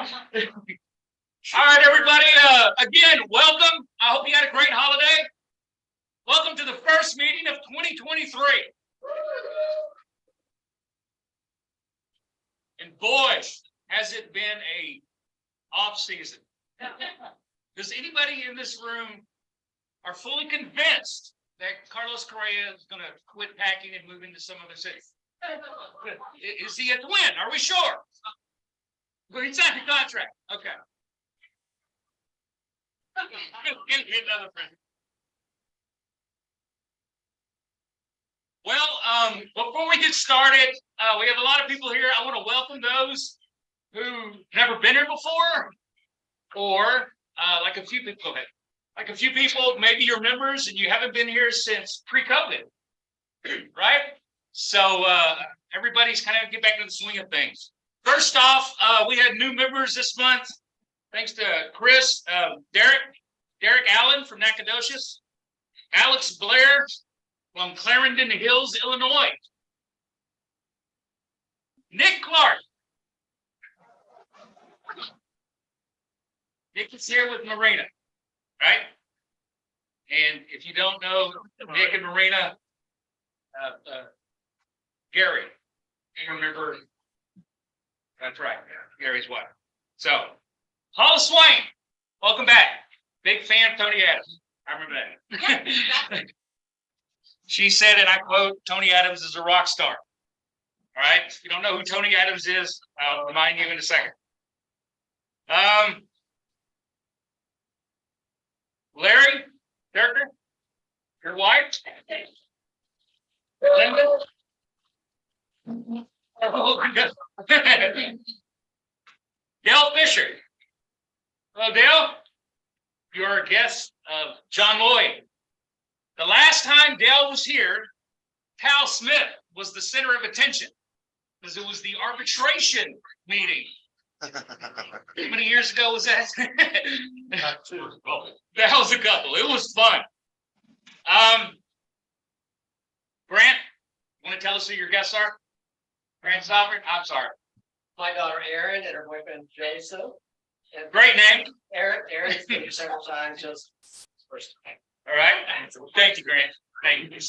All right, everybody. Again, welcome. I hope you had a great holiday. Welcome to the first meeting of 2023. And boy, has it been a off season. Does anybody in this room are fully convinced that Carlos Correa is going to quit packing and move into some other city? Is he a twin? Are we sure? But he signed the contract. Okay. Another friend. Well, before we get started, we have a lot of people here. I want to welcome those who've never been here before, or like a few people. Like a few people, maybe you're members and you haven't been here since pre-COVID, right? So everybody's kind of get back to the swing of things. First off, we had new members this month, thanks to Chris, Derek Allen from Nacogdoches, Alex Blair from Clarendon Hills, Illinois, Nick Clark. Nick is here with Marina, right? And if you don't know Nick and Marina, Gary, you remember? That's right, Gary's wife. So, Paula Swain, welcome back. Big fan of Tony Adams. I remember that. She said, and I quote, Tony Adams is a rock star. All right. If you don't know who Tony Adams is, I'll remind you in a second. Larry, Dierker, your wife? Linda? Dale Fisher. Hello, Dale. You're a guest of John Lloyd. The last time Dale was here, Hal Smith was the center of attention because it was the arbitration meeting. How many years ago was that? That was a couple. It was fun. Grant, you want to tell us who your guests are? Grant Sovereign? I'm sorry. My daughter Erin and her boyfriend Joseph. And great name. Erin's been here several times, just first time. All right. Thank you, Grant. Thank you.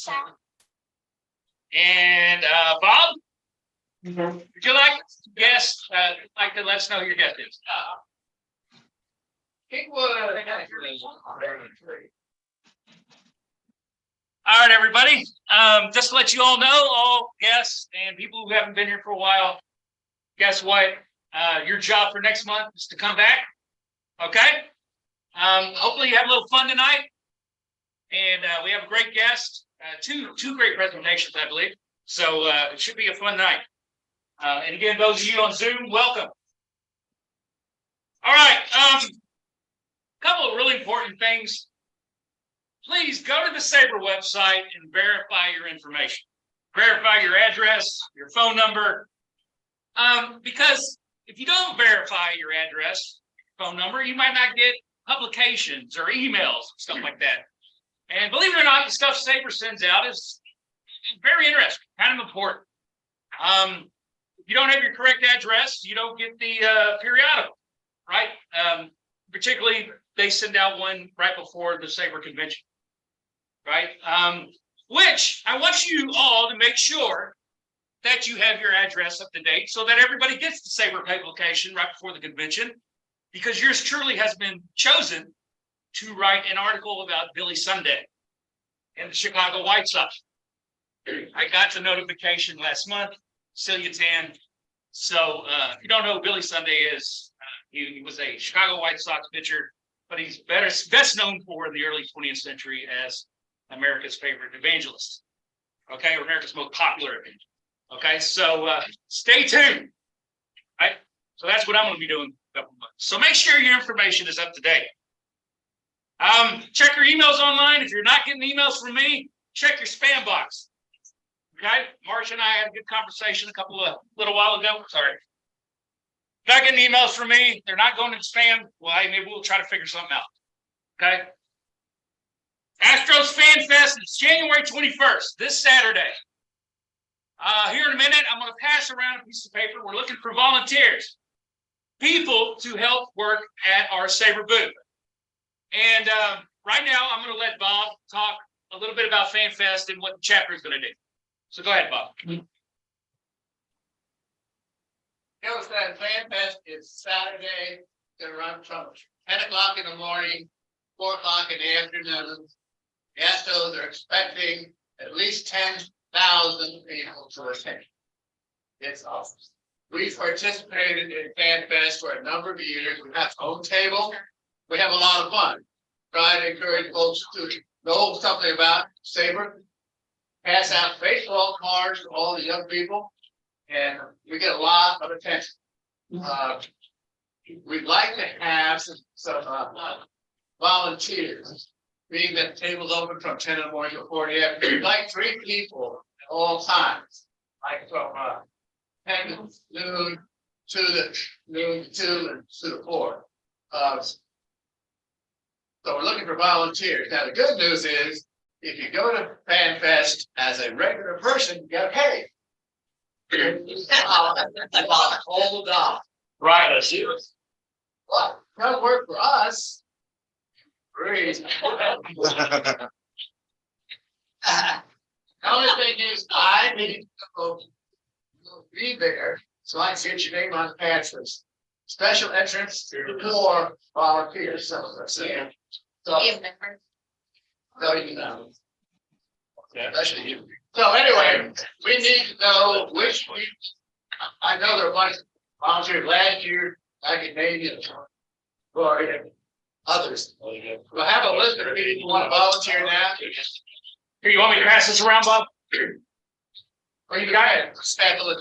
And Bob, would you like to guess? Like to let us know who your guest is? All right, everybody. Just to let you all know, all guests and people who haven't been here for a while, guess what? Your job for next month is to come back. Okay. Hopefully you have a little fun tonight. And we have a great guest, two great presentations, I believe. So it should be a fun night. And again, those of you on Zoom, welcome. All right, a couple of really important things. Please go to the SABR website and verify your information. Verify your address, your phone number. Because if you don't verify your address, phone number, you might not get publications or emails, stuff like that. And believe it or not, the stuff SABR sends out is very interesting, kind of important. If you don't have your correct address, you don't get the periodical, right? Particularly, they send out one right before the SABR convention, right? Which I want you all to make sure that you have your address up to date so that everybody gets the SABR publication right before the convention, because yours truly has been chosen to write an article about Billy Sunday and the Chicago White Sox. I got the notification last month, Celia Tan. So if you don't know who Billy Sunday is, he was a Chicago White Sox pitcher, but he's best known for in the early 20th century as America's favorite evangelist. Okay, or America's most popular evangelist. Okay, so stay tuned. Right? So that's what I'm going to be doing in a couple months. So make sure your information is up to date. Check your emails online. If you're not getting emails from me, check your spam box. Okay, Marcia and I had a good conversation a little while ago. Sorry. Not getting emails from me. They're not going to spam. Well, hey, maybe we'll try to figure something out. Okay. Astros Fan Fest is January 21st, this Saturday. Here in a minute, I'm going to pass around a piece of paper. We're looking for volunteers. people to help work at our SABR booth. And right now, I'm going to let Bob talk a little bit about FanFest and what the chapter is going to do. So go ahead, Bob. FanFest is Saturday. Going to run from 10 o'clock in the morning, 4 o'clock in the afternoon. The Astros are expecting at least 10,000 people to attend. It's awesome. We've participated in FanFest for a number of years. We have home table. We have a lot of fun. Try to encourage folks to know something about SABR. Pass out baseball cards to all the young people, and we get a lot of attention. We'd like to have some volunteers, being that the table's open from 10 in the morning to 4 in the afternoon. We'd like 3 people at all times, like from 10 to noon to the 2 and to the 4. So we're looking for volunteers. Now, the good news is, if you go to FanFest as a regular person, you got to pay. Hold on. Right, let's do it. But come work for us. Great. The only thing is, I need to be there so I can get your name on the patch list. Special entrance for volunteers. So that's it. So you know. Especially you. So anyway, we need to know which we. I know there are a bunch of volunteers last year, back in Navy, or others. We'll have a list of people who want to volunteer now. Here, you want me to pass this around, Bob? Or you got it. Sample it.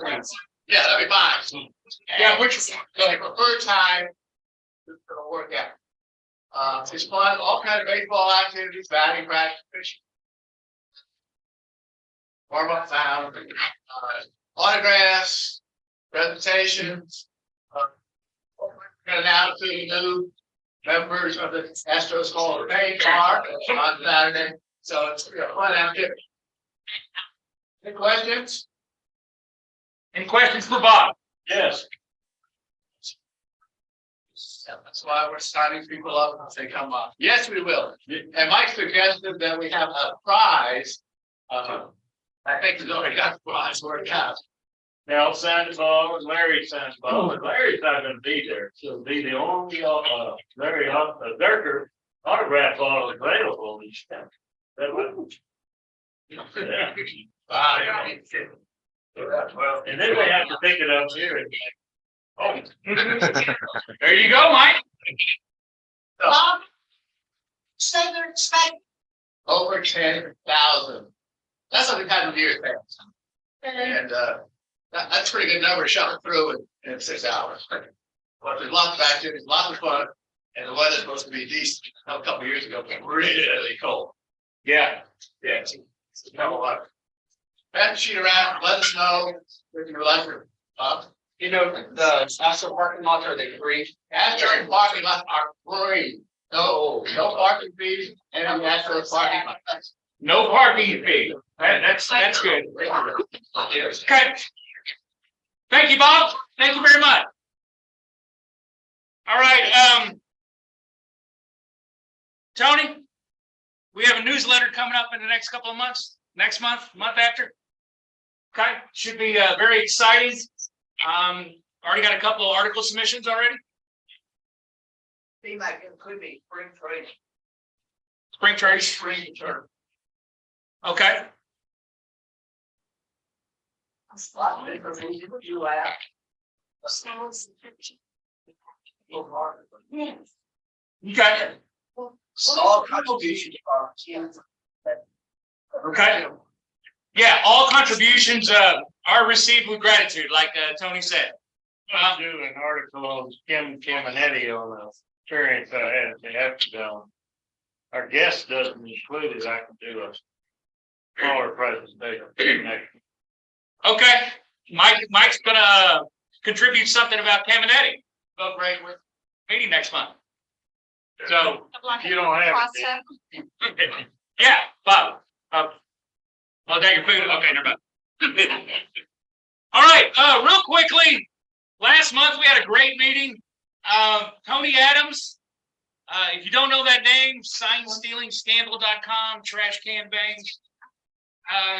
Yeah, that'd be fine. Yeah, which the preferred time is gonna work out. It's fun, all kinds of baseball activities, batting practice, fishing. Warm up sound, autographs, presentations. Gonna announce to the new members of the Astros Hall of Fame bar on Saturday. So it's a fun activity. Any questions? Any questions for Bob? Yes. That's why we're signing people up as they come up. Yes, we will. And Mike suggested that we have a prize. I think he's already got the prize worked out. Now, signed ball, and Larry signed ball, but Larry's not gonna be there, so it'll be the only, Larry, Dierker autograph ball available. That would. Yeah. Well, and then they have to pick it up here. Oh. There you go, Mike. Bob, say they're expecting over 10,000. That's what we've had in years past. And that's a pretty good number shot through in 6 hours. But there's lots of activities, lots of fun, and the weather's supposed to be decent. A couple of years ago, it was really cold. Yeah. Yeah, it's come a lot. Pass the sheet around, let us know if you would like to. You know, the Astro parking lots, are they free? Astro parking lots are free. No parking fees, and the Astro parking lots. No parking fee. That's good. Okay. Thank you, Bob. Thank you very much. All right, Tony, we have a newsletter coming up in the next couple of months. Next month, month after. Okay, should be very exciting. Already got a couple of article submissions already. They might include me spring training. Spring training. Spring term. Okay. You laugh. Okay. All contributions are. Okay. Yeah, all contributions are received with gratitude, like Tony said. I'll do an article on Kim Caminetti on the experience I had at the Astrodome. Our guest doesn't include it. I can do a smaller presentation next. Okay, Mike's gonna contribute something about Caminetti. Go great with meeting next month. So You don't have it. yeah, Bob. Oh, take your food. Okay, never mind. All right, real quickly. Last month we had a great meeting. Tony Adams. If you don't know that name, sign-stealing-scandal.com, trash can bangs.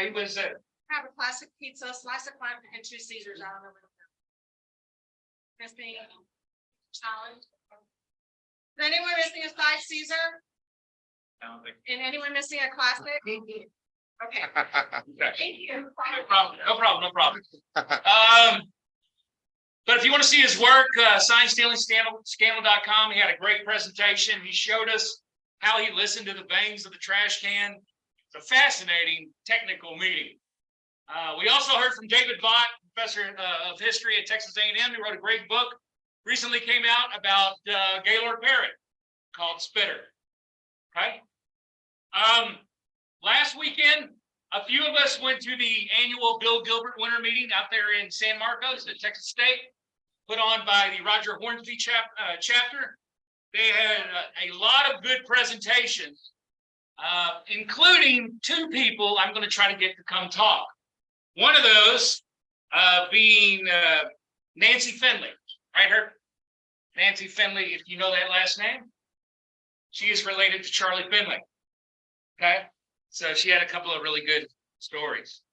He was Have a classic pizza, slice of lime, and 2 Caesars. I don't know. Missing challenge. Is anyone missing a side Caesar? And anyone missing a classic? Okay. Thank you. no problem. But if you want to see his work, sign-stealing-scandal.com. He had a great presentation. He showed us how he listened to the bangs of the trash can. It's a fascinating technical meeting. We also heard from David Bott, professor of history at Texas A&M. He wrote a great book, recently came out about Gaylord Parrott called Spitter. Okay. Last weekend, a few of us went to the annual Bill Gilbert winter meeting out there in San Marcos at Texas State, put on by the Roger Hornsby chapter. They had a lot of good presentations, including 2 people I'm going to try to get to come talk. One of those being Nancy Finley, right? Nancy Finley, if you know that last name, she is related to Charlie Finley. Okay, so she had a couple of really good stories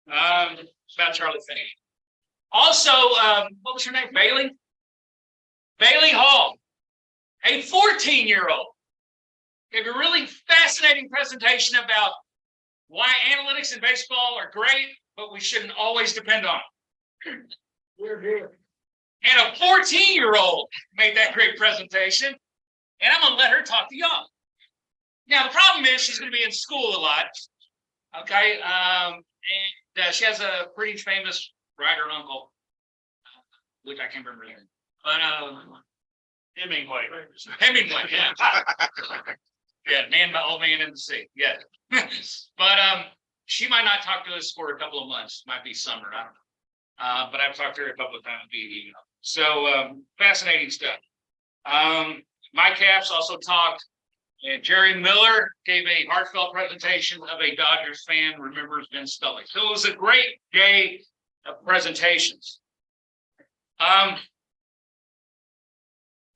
about Charlie Finley. Also, what was her name? Bailey Hall, a 14-year-old, gave a really fascinating presentation about why analytics in baseball are great, but we shouldn't always depend on them. And a 14-year-old made that great presentation, and I'm going to let her talk to y'all. Now, the problem is she's going to be in school a lot, okay? And she has a pretty famous writer uncle, which I can't remember his name. But Hemingway, yeah. Yeah, old man in the sea, yeah. But she might not talk to us for a couple of months, might be summer, I don't know. But I've talked to her a couple of times via email. So fascinating stuff. Mike Capps also talked. And Jerry Miller gave a heartfelt presentation of a Dodgers fan, remembers Vince Scully. So it was a great day of presentations.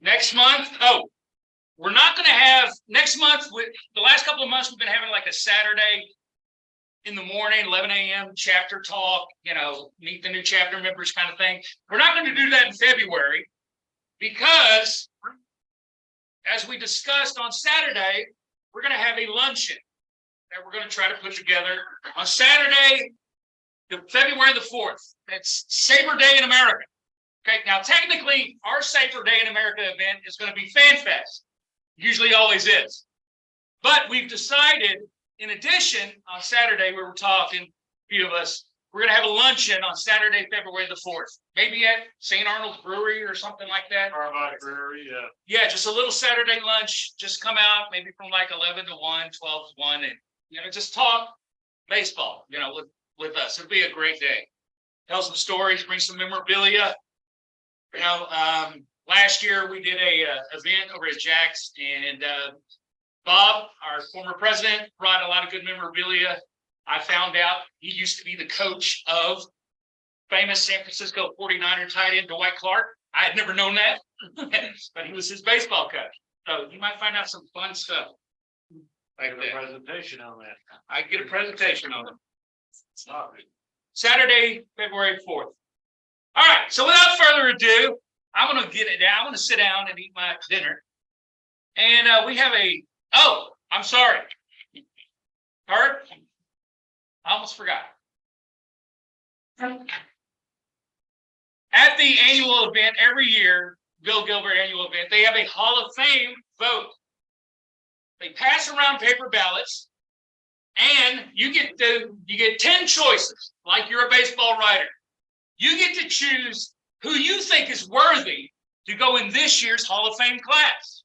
Next month, we're not going to have, next month, the last couple of months, we've been having like a Saturday in the morning, 11 a.m. chapter talk, meet the new chapter members kind of thing. We're not going to do that in February because, as we discussed on Saturday, we're going to have a luncheon that we're going to try to put together on Saturday, February the 4th. That's SABR Day in America. Okay, now technically, our SABR Day in America event is going to be Fan Fest. Usually always is. But we've decided, in addition, on Saturday, we were talking, a few of us, we're going to have a luncheon on Saturday, February the 4th. Maybe at St. Arnold's Brewery or something like that. Carmine Brewery, yeah. Yeah, just a little Saturday lunch. Just come out maybe from like 11 to 1, 12 to 1, and just talk baseball, with us. It'll be a great day. Tell some stories, bring some memorabilia. Last year we did a event over at Jack's, and Bob, our former president, brought a lot of good memorabilia. I found out he used to be the coach of famous San Francisco 49er tight end Dwight Clark. I had never known that, but he was his baseball coach. So you might find out some fun stuff. Like a presentation on that. I get a presentation on it. Saturday, February 4th. All right, so without further ado, I'm going to get it down. I'm going to sit down and eat my dinner. And we have I'm sorry. Heard? I almost forgot. At the annual event every year, Bill Gilbert annual event, they have a Hall of Fame vote. They pass around paper ballots, and you get 10 choices, like you're a baseball writer. You get to choose who you think is worthy to go in this year's Hall of Fame class.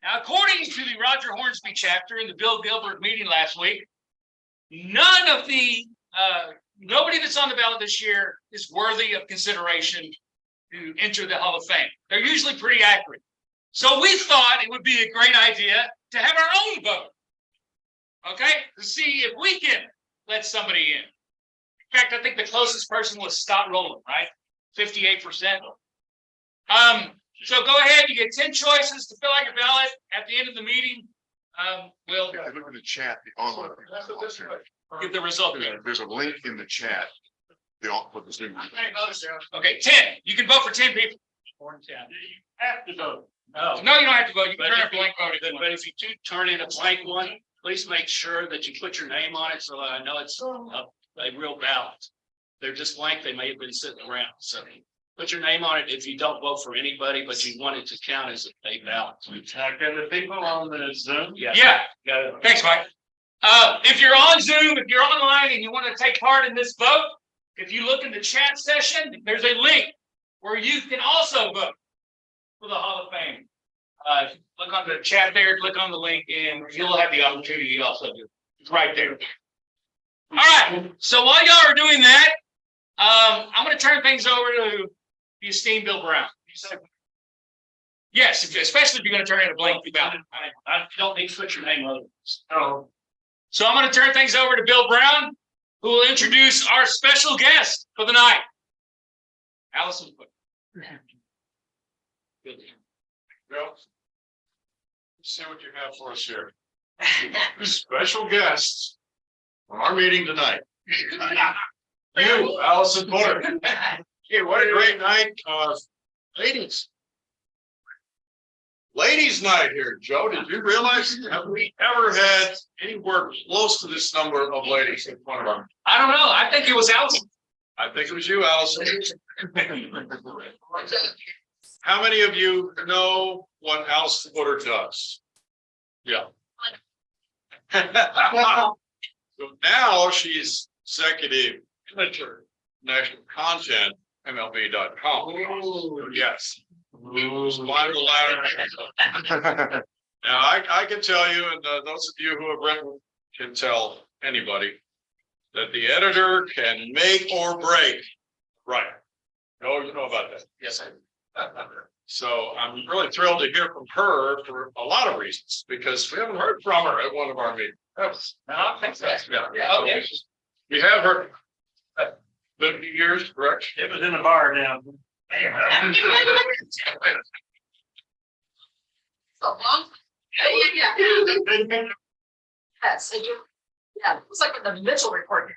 Now, according to the Roger Hornsby chapter in the Bill Gilbert meeting last week, nobody that's on the ballot this year is worthy of consideration to enter the Hall of Fame. They're usually pretty accurate. So we thought it would be a great idea to have our own vote, okay, to see if we can let somebody in. In fact, I think the closest person was Scott Rowland, right? 58%. So go ahead, you get 10 choices to fill out your ballot at the end of the meeting. We'll Yeah, look at the chat, the online. give the result. There's a link in the chat. For the Zoom. Okay, 10. You can vote for 10 people. You have to vote. No, you don't have to vote. You can turn a blank vote. But if you do turn in a blank one, please make sure that you put your name on it, so that I know it's a real ballot. They're just blank, they may have been sitting around, so put your name on it if you don't vote for anybody, but you want it to count as a ballot. Can the people on the Zoom? Yeah. Got it. Thanks, Mike. If you're on Zoom, if you're online and you want to take part in this vote, if you look in the chat session, there's a link where you can also vote for the Hall of Fame. Look on the chat there, click on the link, and you'll have the opportunity to also do it. It's right there. All right. So while y'all are doing that, I'm going to turn things over to the esteemed Bill Brown. Yes, especially if you're going to turn in a blank ballot. I don't need to put your name on it. So I'm going to turn things over to Bill Brown, who will introduce our special guest for the night, Alyson Footer. Bill, see what you have for us here. Special guests on our meeting tonight. You, Alyson Footer. Hey, what a great night, Ladies' night here, Joe. Did you realize, have we ever had anywhere close to this number of ladies in front of our? I don't know. I think it was Alyson. I think it was you, Alyson. How many of you know what Alyson Footer does? Yeah. So now she's executive editor, national content, MLB.com. So yes. Climb the ladder. Now I can tell you, and those of you who have written can tell anybody that the editor can make or break. Right. No, you know about that. Yes, So I'm really thrilled to hear from her for a lot of reasons, because we haven't heard from her at one of our meetings. No, thanks. Yeah. Okay. We have her 50 years, correct? It was in the bar now. So long. Yeah. Yes, I do. Yeah, it was like in the Mitchell report.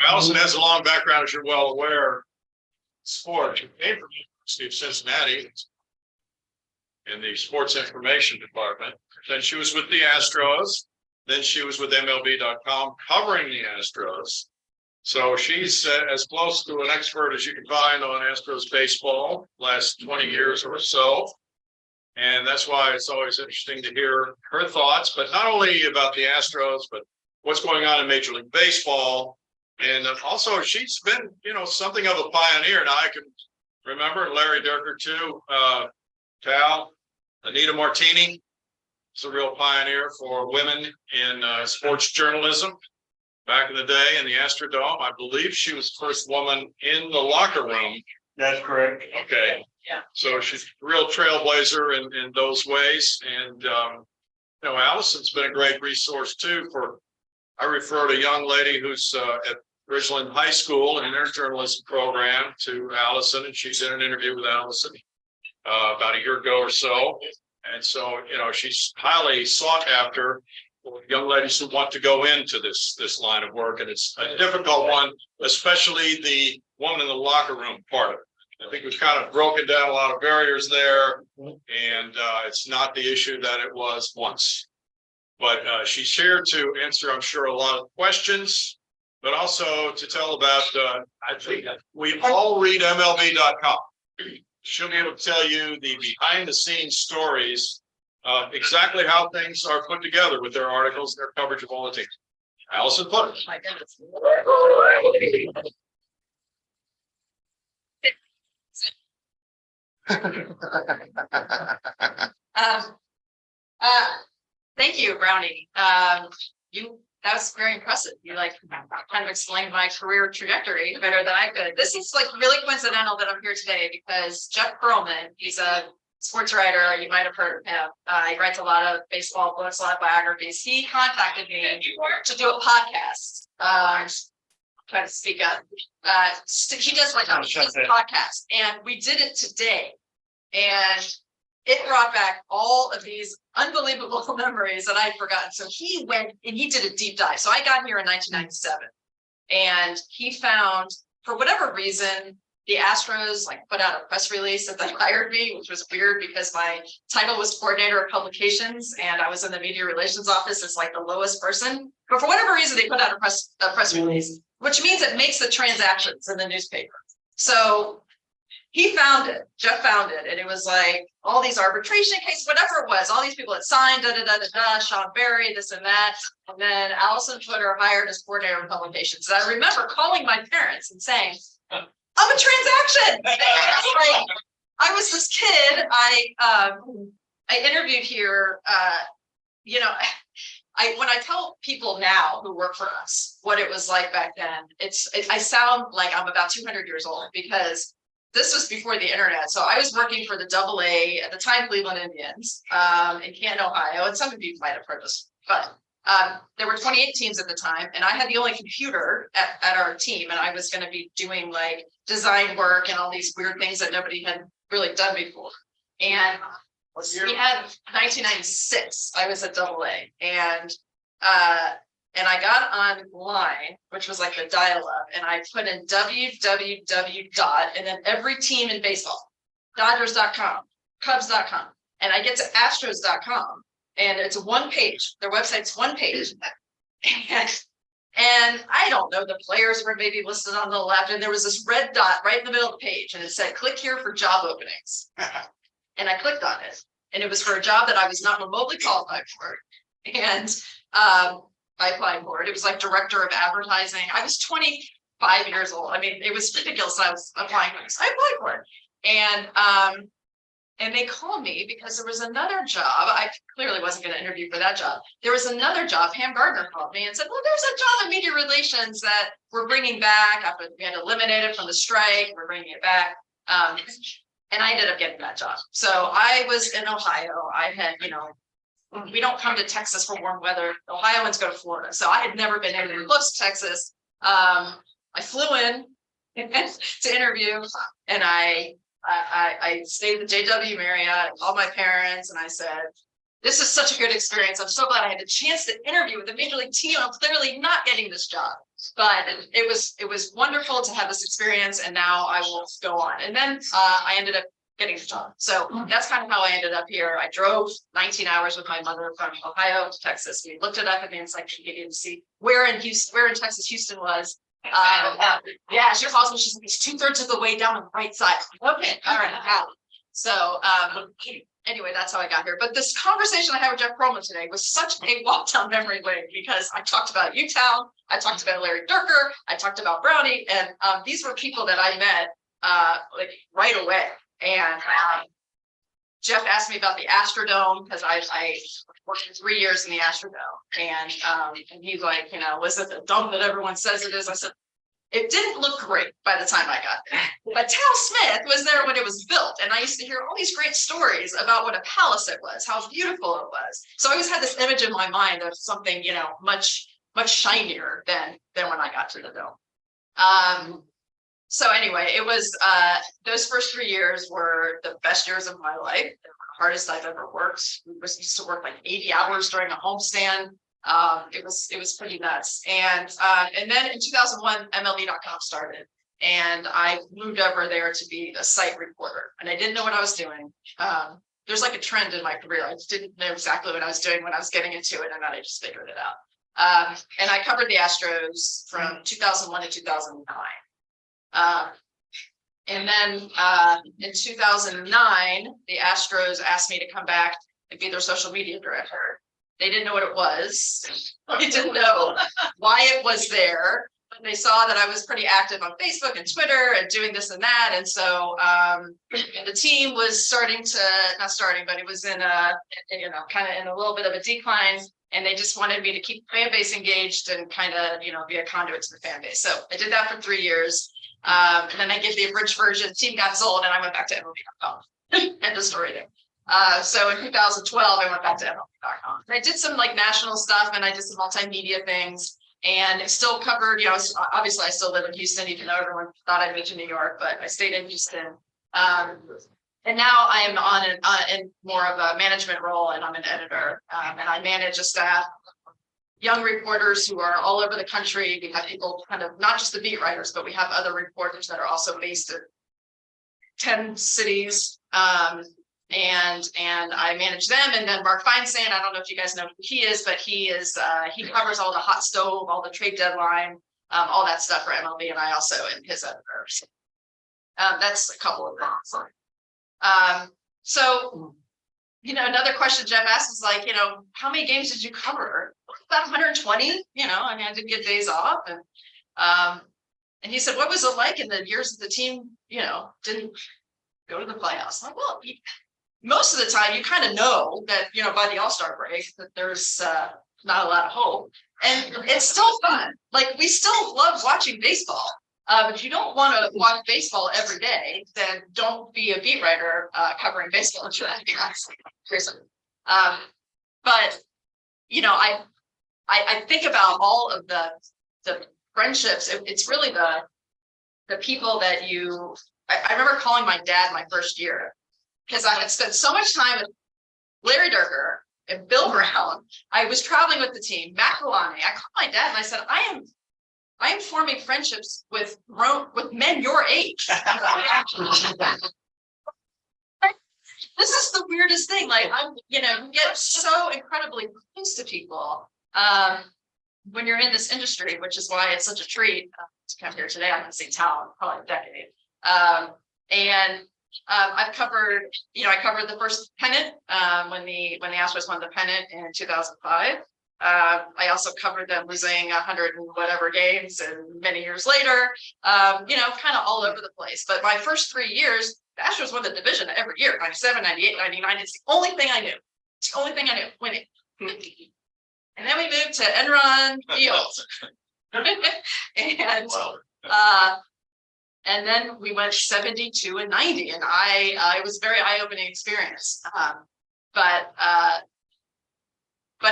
Alyson has a long background, as you're well aware. Sport. She came from the University of Cincinnati in the sports information department. Then she was with the Astros. Then she was with MLB.com covering the Astros. So she's as close to an expert as you can find on Astros baseball last 20 years or so. And that's why it's always interesting to hear her thoughts, but not only about the Astros, but what's going on in Major League Baseball. And also she's been, something of a pioneer. Now I can remember Larry Dierker too, Tal, Anita Martini is a real pioneer for women in sports journalism. Back in the day in the Astrodome, I believe she was the first woman in the locker room. That's correct. Okay. Yeah. So she's a real trailblazer in those ways. And, Alyson's been a great resource too I referred a young lady who's at Ridgeland High School in their journalism program to Alyson, and she's in an interview with Alyson about a year ago or so. And so, she's highly sought after for young ladies who want to go into this line of work. And it's a difficult one, especially the woman in the locker room part of it. I think we've kind of broken down a lot of barriers there, and it's not the issue that it was once. But she's here to answer, I'm sure, a lot of questions, but also to tell about, I think we all read MLB.com. She'll be able to tell you the behind the scenes stories, exactly how things are put together with their articles, their coverage of all the teams. Alyson Footer. My goodness. Thank you, Brownie. That was very impressive. You kind of explained my career trajectory better than I could. This is really coincidental that I'm here today because Jeff Pearlman, he's a sports writer. You might have heard of him. He writes a lot of baseball books, a lot of biographies. He contacted me to do a podcast try to speak up. He does like he does a podcast, and we did it today, and it brought back all of these unbelievable memories that I'd forgotten. So he went and he did a deep dive. So I got here in 1997, and he found, for whatever reason, the Astros like put out a press release that they hired me, which was weird because my title was coordinator of publications and I was in the media relations office as like the lowest person. But for whatever reason, they put out a press release, which means it makes the transactions in the newspaper. So he found it, Jeff found it, and it was like all these arbitration cases, whatever it was, all these people that signed, Sean Berry, this and that. And then Alyson Footer hired as coordinator of publications. And I remember calling my parents and saying, I'm a transaction. Like, I was this kid. I interviewed here. You know, when I tell people now who work for us what it was like back then, I sound like I'm about 200 years old because this was before the internet. So I was working for the AA at the time Cleveland Indians in Canton, Ohio, and some of you might have heard this, but there were 28 teams at the time, and I had the only computer at our team, and I was going to be doing like design work and all these weird things that nobody had really done before. And we had 1996. I was at AA, and I got online, which was like the dial-up, and I put in www. and then every team in baseball, Dodgers.com, Cubs.com, and I get to Astros.com. And it's one page. Their website's one page. And I don't know, the players were maybe listed on the left. And there was this red dot right in the middle of the page. And it said, click here for job openings. And I clicked on it. And it was for a job that I was not remotely qualified for. And I applied for it. It was like director of advertising. I was 25 years old. I mean, it was ridiculous. I was applying for this. I applied for it. And they called me because there was another job. I clearly wasn't going to interview for that job. There was another job. Pam Gardner called me and said, well, there's a job in media relations that we're bringing back after we had eliminated from the strike. We're bringing it back. And I ended up getting that job. So I was in Ohio. I had, we don't come to Texas for warm weather. Ohioans go to Florida. So I had never been anywhere close to Texas. I flew in to interview, and I stayed at the JW Marriott, called my parents, and I said, this is such a good experience. I'm so glad I had the chance to interview with the major league team. I'm clearly not getting this job, but it was wonderful to have this experience, and now I will go on. And then I ended up getting the job. So that's kind of how I ended up here. I drove 19 hours with my mother from Ohio to Texas. We looked it up in the encyclopedia to see where in Texas Houston was. Yeah, she calls me. She's like, it's 2/3 of the way down on the right side. Okay, all right, I got it. So anyway, that's how I got here. But this conversation I had with Jeff Perlman today was such a walk down memory lane because I talked about Utah, I talked about Larry Dierker, I talked about Brownie, and these were people that I met like right away. And Jeff asked me about the Astrodome because I worked for 3 years in the Astrodome, and he's like, was it the dome that everyone says it is? I said, it didn't look great by the time I got there, but Tal Smith was there when it was built, and I used to hear all these great stories about what a palace it was, how beautiful it was. So I always had this image in my mind of something, much shinier than when I got to the dome. So anyway, it was those first 3 years were the best years of my life. They were the hardest I've ever worked. We used to work like 80 hours during a homestand. It was pretty nuts. And then in 2001, MLB.com started, and I moved over there to be a site reporter. And I didn't know what I was doing. There's like a trend in my career. I just didn't know exactly what I was doing when I was getting into it, and then I just figured it out. And I covered the Astros from 2001 to 2009. And then in 2009, the Astros asked me to come back and be their social media director. They didn't know what it was. They didn't know why it was there. But they saw that I was pretty active on Facebook and Twitter and doing this and that. And so the team was but it was in kind of in a little bit of a decline. And they just wanted me to keep the fan base engaged and kind of, be a conduit to the fan base. So I did that for 3 years. And then I gave the abridged version. The team got sold, and I went back to MLB.com. End of story there. So in 2012, I went back to MLB.com. And I did some like national stuff, and I did some multimedia things. and it still covered, obviously I still live in Houston, even though everyone thought I moved to New York, but I stayed in Houston. And now I'm in more of a management role, and I'm an editor, and I manage a staff, young reporters who are all over the country. We have people kind of, not just the beat writers, but we have other reporters that are also based in 10 cities. And I manage them. And then Mark Feinstein, I don't know if you guys know who he is, but he covers all the hot stove, all the trade deadline, all that stuff for MLB. And I also am his editor. So, that's a couple of things. So, another question Jeff asked is like, how many games did you cover? About 120, I didn't get days off. And he said, what was it like in the years that the team, didn't go to the playoffs? I'm like, well, most of the time you kind of know that, by the All-Star break that there's not a lot of hope, and it's still fun. Like, we still love watching baseball. If you don't want to watch baseball every day, then don't be a beat writer covering baseball. But I think about all of the friendships. It's really the people that I remember calling my dad my first year, because I had spent so much time with Larry Dierker and Bill Brown. I was traveling with the team, Matt Kalani. I called my dad and I said, I am forming friendships with men your age. This is the weirdest thing. Like, you get so incredibly close to people when you're in this industry, which is why it's such a treat to come here today. I'm going to say town, probably a decade. I've covered, I covered the first pennant when the Astros won the pennant in 2005. I also covered them losing 100 and whatever games, and many years later, kind of all over the place. But my first 3 years, the Astros won the division every year, 97, 98, 99. It's the only thing I knew. It's the only thing I knew, winning. And then we moved to Enron Field. And then we went 72 and 90, and it was a very eye-opening experience. But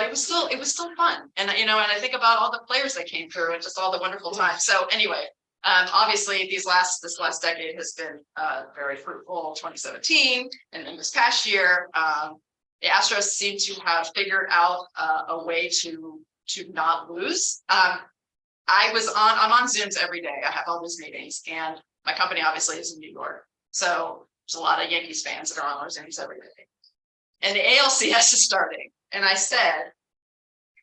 it was still fun. And, and I think about all the players that came through and just all the wonderful times. So anyway, obviously this last decade has been very fruitful. 2017, and then this past year, the Astros seem to have figured out a way to not lose. I'm on Zooms every day. I have all these meetings, and my company obviously is in New York. So there's a lot of Yankees fans that are on those Zooms every day. And the ALCS is starting. And I said,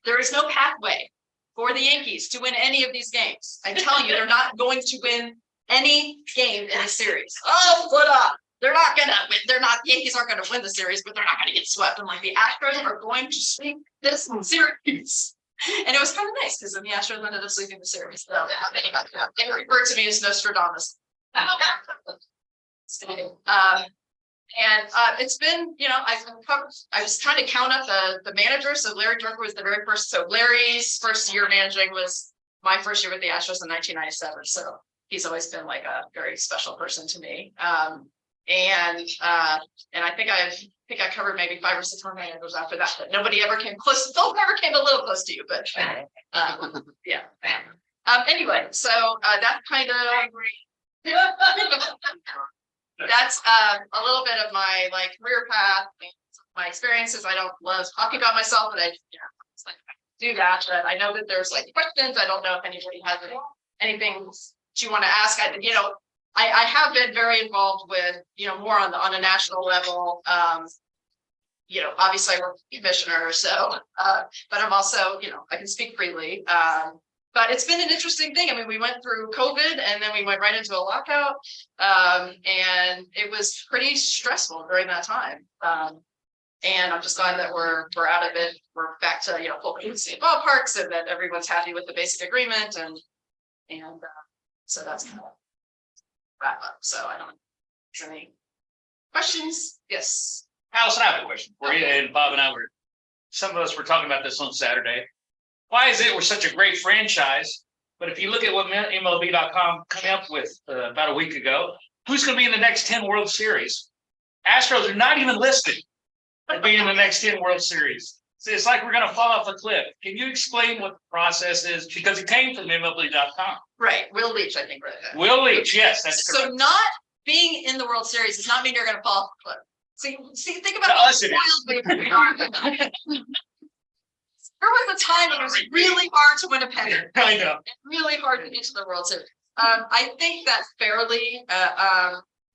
there is no pathway for the Yankees to win any of these games. I'm telling you, they're not going to win any game in a series. Oh, what up? They're not going to win. Yankees aren't going to win the series, but they're not going to get swept. I'm like, the Astros are going to sweep this series. And it was kind of nice because then the Astros ended up sweeping the series. So they referred to me as Nostradamus. It's been, I was trying to count up the managers. So Larry Dierker was the very first. So Larry's first year managing was my first year with the Astros in 1997. So he's always been like a very special person to me. And I think I covered maybe 5 or 6 more managers after that, but nobody ever came close. Phil never came a little close to you, but yeah. Anyway, so that kind of that's a little bit of my career path, my experiences. I don't love talking about myself, but I do that. But I know that there's questions. I don't know if anybody has anything that you want to ask. I have been very involved with, more on a national level. Obviously I work with the commissioner, so, but I'm also, I can speak freely. But it's been an interesting thing. I mean, we went through COVID and then we went right into a lockout. And it was pretty stressful during that time. And I'm just glad that we're out of it. We're back to, full occupancy in ballparks, and that everyone's happy with the basic agreement. And so that's kind of wrap up. So I don't know. Is there any questions? Yes. Alyson, I have a question for you. And Bob and I some of us were talking about this on Saturday. Why is it we're such a great franchise? But if you look at what MLB.com came up with about a week ago, who's going to be in the next 10 World Series? Astros are not even listed at being in the next 10 World Series. it's like we're gonna fall off a cliff. Can you explain what the process is? Because it came from MLB.com. Right, Will Leach, I think, wrote that. Will Leach, yes, that's So correct. not being in the World Series does not mean you're gonna fall off the cliff. See, think about To how us it is. spoiled we are. There was a time when it was really hard to win a pennant. I know. And really hard to get to the World Series. I think that fairly,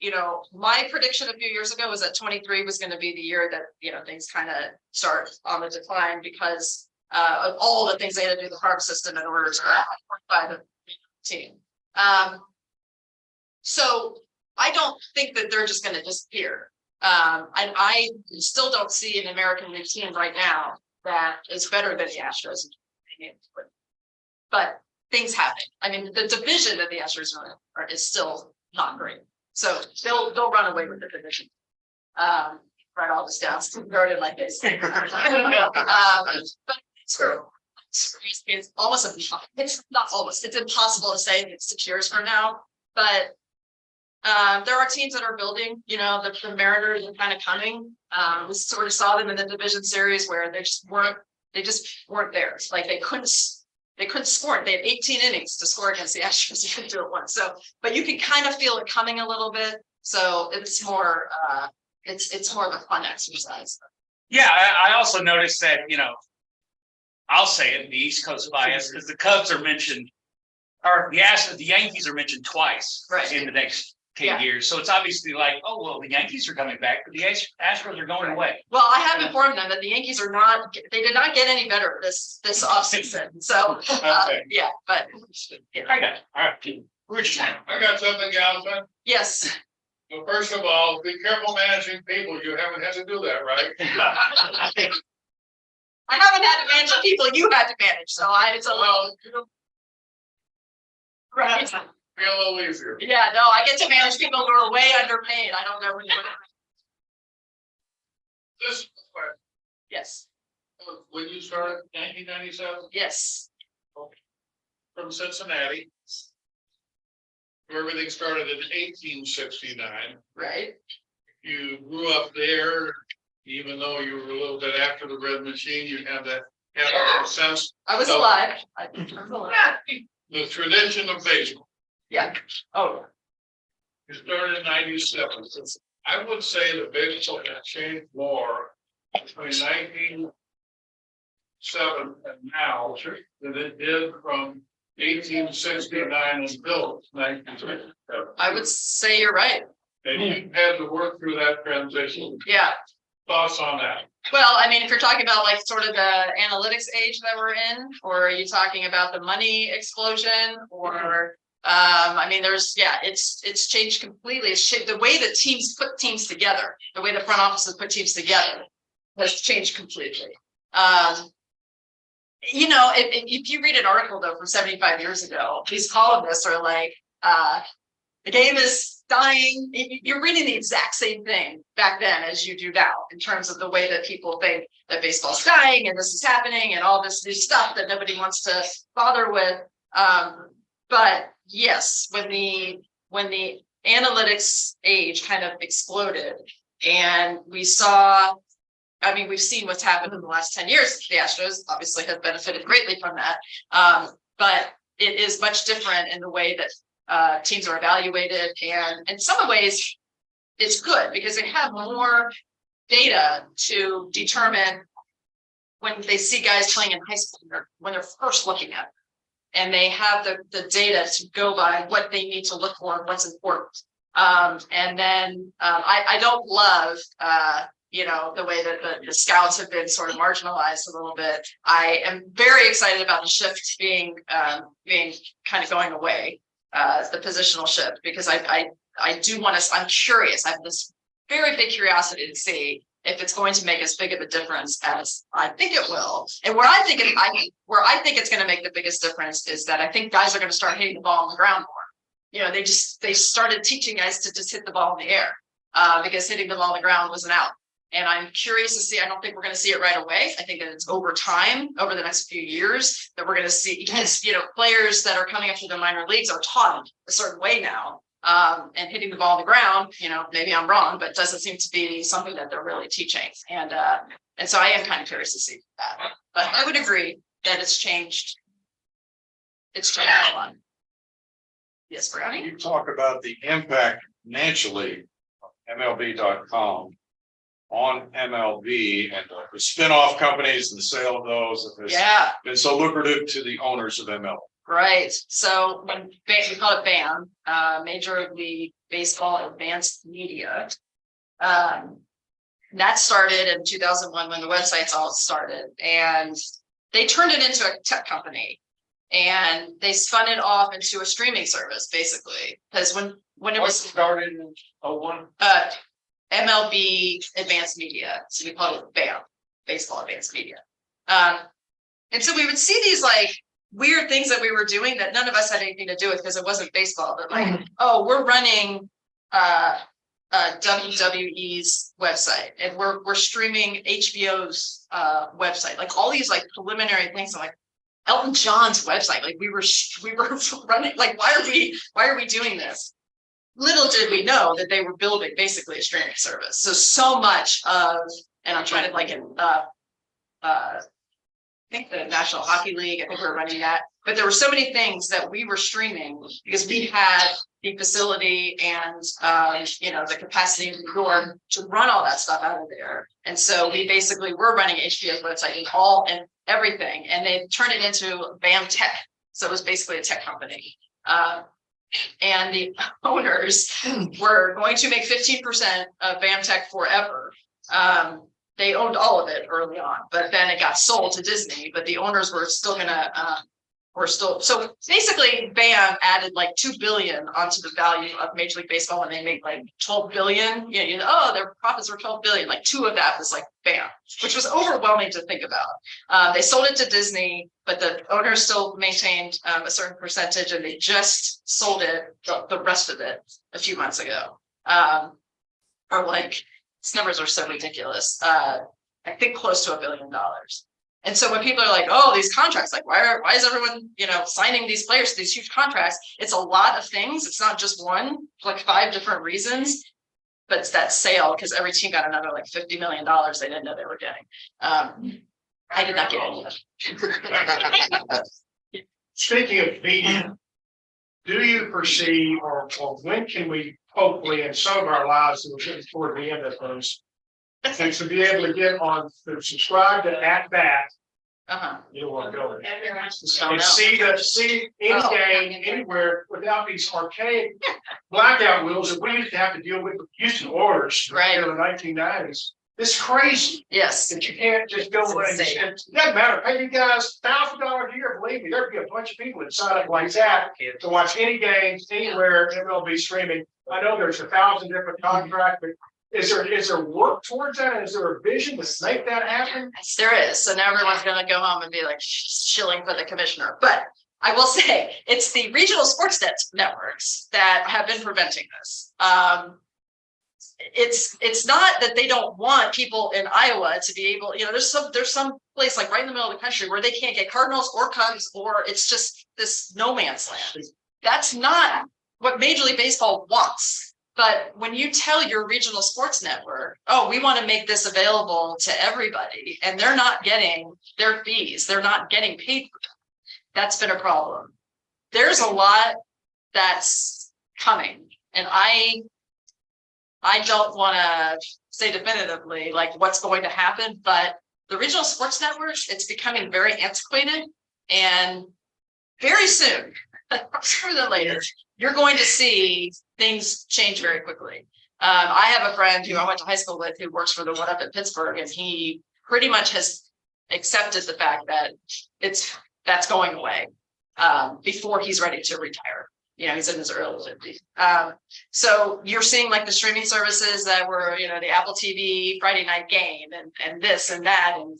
you know, my prediction a few years ago was that 23 was going to be the year that, you know, things kind of start on the decline because of all the things they had to do the farm system in order to qualify the team. So I don't think that they're just going to disappear. And I still don't see an American League team right now that is better than the Astros. But things happen. I mean, the division that the Astros are is still not great. So they'll run away with the division. Write all this down, throw it in my face. But it's almost it's not almost, it's impossible to say it's 6 years from now, but there are teams that are building, you know, the Mariners are kind of coming. We sort of saw them in the division series where they just weren't there. Like they couldn't score. They had 18 innings to score against the Astros. You couldn't do it once. So, but you can kind of feel it coming a little bit. So it's more, it's more of a fun exercise. Yeah, I also noticed that, you know, I'll say it, the East Coast bias, because the Cubs are mentioned, or the Yankees are mentioned twice in the next 10 years. So it's obviously like, oh, well, the Yankees are coming back, but the Astros are going away. Well, I have informed them that the Yankees are not, they did not get any better this offseason. So, yeah, but. I got it. All right. We're just I got something, Alyson. Yes. Well, first of all, be careful managing people. You haven't had to do that, right? I haven't had to manage the people you had to manage, so it's a little. Well, you know, Right. be a little easier. Yeah, no, I get to manage people who are way underpaid. I don't know when you're. This, Yes, when you started in 1997 yes, from Cincinnati, where everything started in 1869. right. You grew up there, even though you were a little bit after the red machine, you had that sense. I was So- alive. I was alive. The tradition of baseball. Yeah. Oh, You started in 97. I would say the baseball has changed more between 1907 and now than it did from 1869 until 1967. I would say you're right. And you had to work through that transition. Yeah. Thoughts on that? Well, I mean, if you're talking about like sort of the analytics age that we're in, or are you talking about the money explosion, or I mean, it's changed completely. It's changed the way that teams put teams together, the way the front offices put teams together has changed completely. You know, if you read an article though from 75 years ago, these columnists are like, the game is dying. You're reading the exact same thing back then as you do now, in terms of the way that people think that baseball's dying and this is happening and all this new stuff that nobody wants to bother with. But yes, when the analytics age kind of exploded and we saw, I mean, we've seen what's happened in the last 10 years. The Astros obviously have benefited greatly from that. But it is much different in the way that teams are evaluated, and in some ways it's good because they have more data to determine when they see guys playing in high school when they're first looking at it, and they have the data to go by what they need to look for and what's important. And then I don't love you know, the way that the scouts have been sort of marginalized a little bit. I am very excited about the shift being kind of going away. The positional shift, because I do want to, I'm curious. I have this very big curiosity to see if it's going to make as big of a difference as I think it will. And where I think it's going to make the biggest difference is that I think guys are going to start hitting the ball on the ground more. You know, they started teaching guys to just hit the ball in the air because hitting the ball on the ground was an out. And I'm curious to see, I don't think we're going to see it right away. I think that it's over time, over the next few years, that we're going to see, because, you know, players that are coming up through the minor leagues are taught a certain way now. and hitting the ball on the ground, maybe I'm wrong, but it doesn't seem to be something that they're really teaching. And so I am kind of curious to see that, but I would agree that it's changed. It's changed a lot. Yes, Brownie? You talk about the impact financially of MLB.com on MLB and the spinoff companies and the sale of those. It's Yeah. been so lucrative to the owners of MLB. Right. So when we call it BAM, Major League Baseball Advanced Media. That started in 2001 when the websites all started, and they turned it into a tech company, and they spun it off into a streaming service, basically. Because when it was started in 01? MLB Advanced Media, so we call it BAM, Baseball Advanced Media. And so we would see these like weird things that we were doing that none of us had anything to do with because it wasn't baseball, but like, oh, we're running WWE's website and we're streaming HBO's website, like all these like preliminary things. I'm like, Elton John's website, like we were running, like why are we doing this? Little did we know that they were building basically a streaming service. So much of, and I'm trying to like I think the National Hockey League, I think we were running that, but there were so many things that we were streaming because we had the facility and the capacity in New York to run all that stuff out of there. And so we basically were running HBO's website and everything, and they turned it into BAM Tech. So it was basically a tech company. And the owners were going to make 15% of BAM Tech forever. They owned all of it early on, but then it got sold to Disney, but the owners were still gonna, so basically BAM added like 2 billion onto the value of Major League Baseball when they made like 12 billion. Their profits were 12 billion, like 2 of that was like BAM, which was overwhelming to think about. They sold it to Disney, but the owners still maintained a certain percentage, and they just sold it, the rest of it, a few months ago. Or like, these numbers are so ridiculous. I think close to $1 billion. And so when people are like, oh, these contracts, like why is everyone, signing these players to these huge contracts? It's a lot of things. It's not just one, like 5 different reasons, but it's that sale because every team got another like $50 million they didn't know they were getting. I did not get any of it. Speaking of media, do you perceive or when can we hopefully in some of our lives, we're getting toward the end of those, and to be able to get on to subscribe to At Bat, you don't want to go there, and see any game anywhere without these archaic blackout rules that we used to have to deal with Houston Oilers Right. in the 1990s. It's crazy. Yes. That you can't just go and it doesn't matter. Pay you guys $1,000 a year. Believe me, there'd be a bunch of people that sign up like that to watch any games anywhere MLB streaming. I know there's 1,000 different contracts, but is there work towards that? Is there a vision to make that happen? Yes, there is. So now everyone's going to go home and be like shilling for the commissioner. But I will say it's the regional sports networks that have been preventing this. It's not that they don't want people in Iowa to be able, there's some place like right in the middle of the country where they can't get Cardinals or Cubs, or it's just this no man's land. That's not what Major League Baseball wants. But when you tell your regional sports network, oh, we want to make this available to everybody, and they're not getting their fees, they're not getting paid for them, that's been a problem. There's a lot that's coming, and I don't want to say definitively like what's going to happen, but the regional sports networks, it's becoming very antiquated, and very soon, sooner than later, you're going to see things change very quickly. I have a friend who I went to high school with who works for the one up in Pittsburgh, and he pretty much has accepted the fact that that's going away before he's ready to retire. He's in his early 50s. So you're seeing like the streaming services that were, the Apple TV Friday night game and this and that. And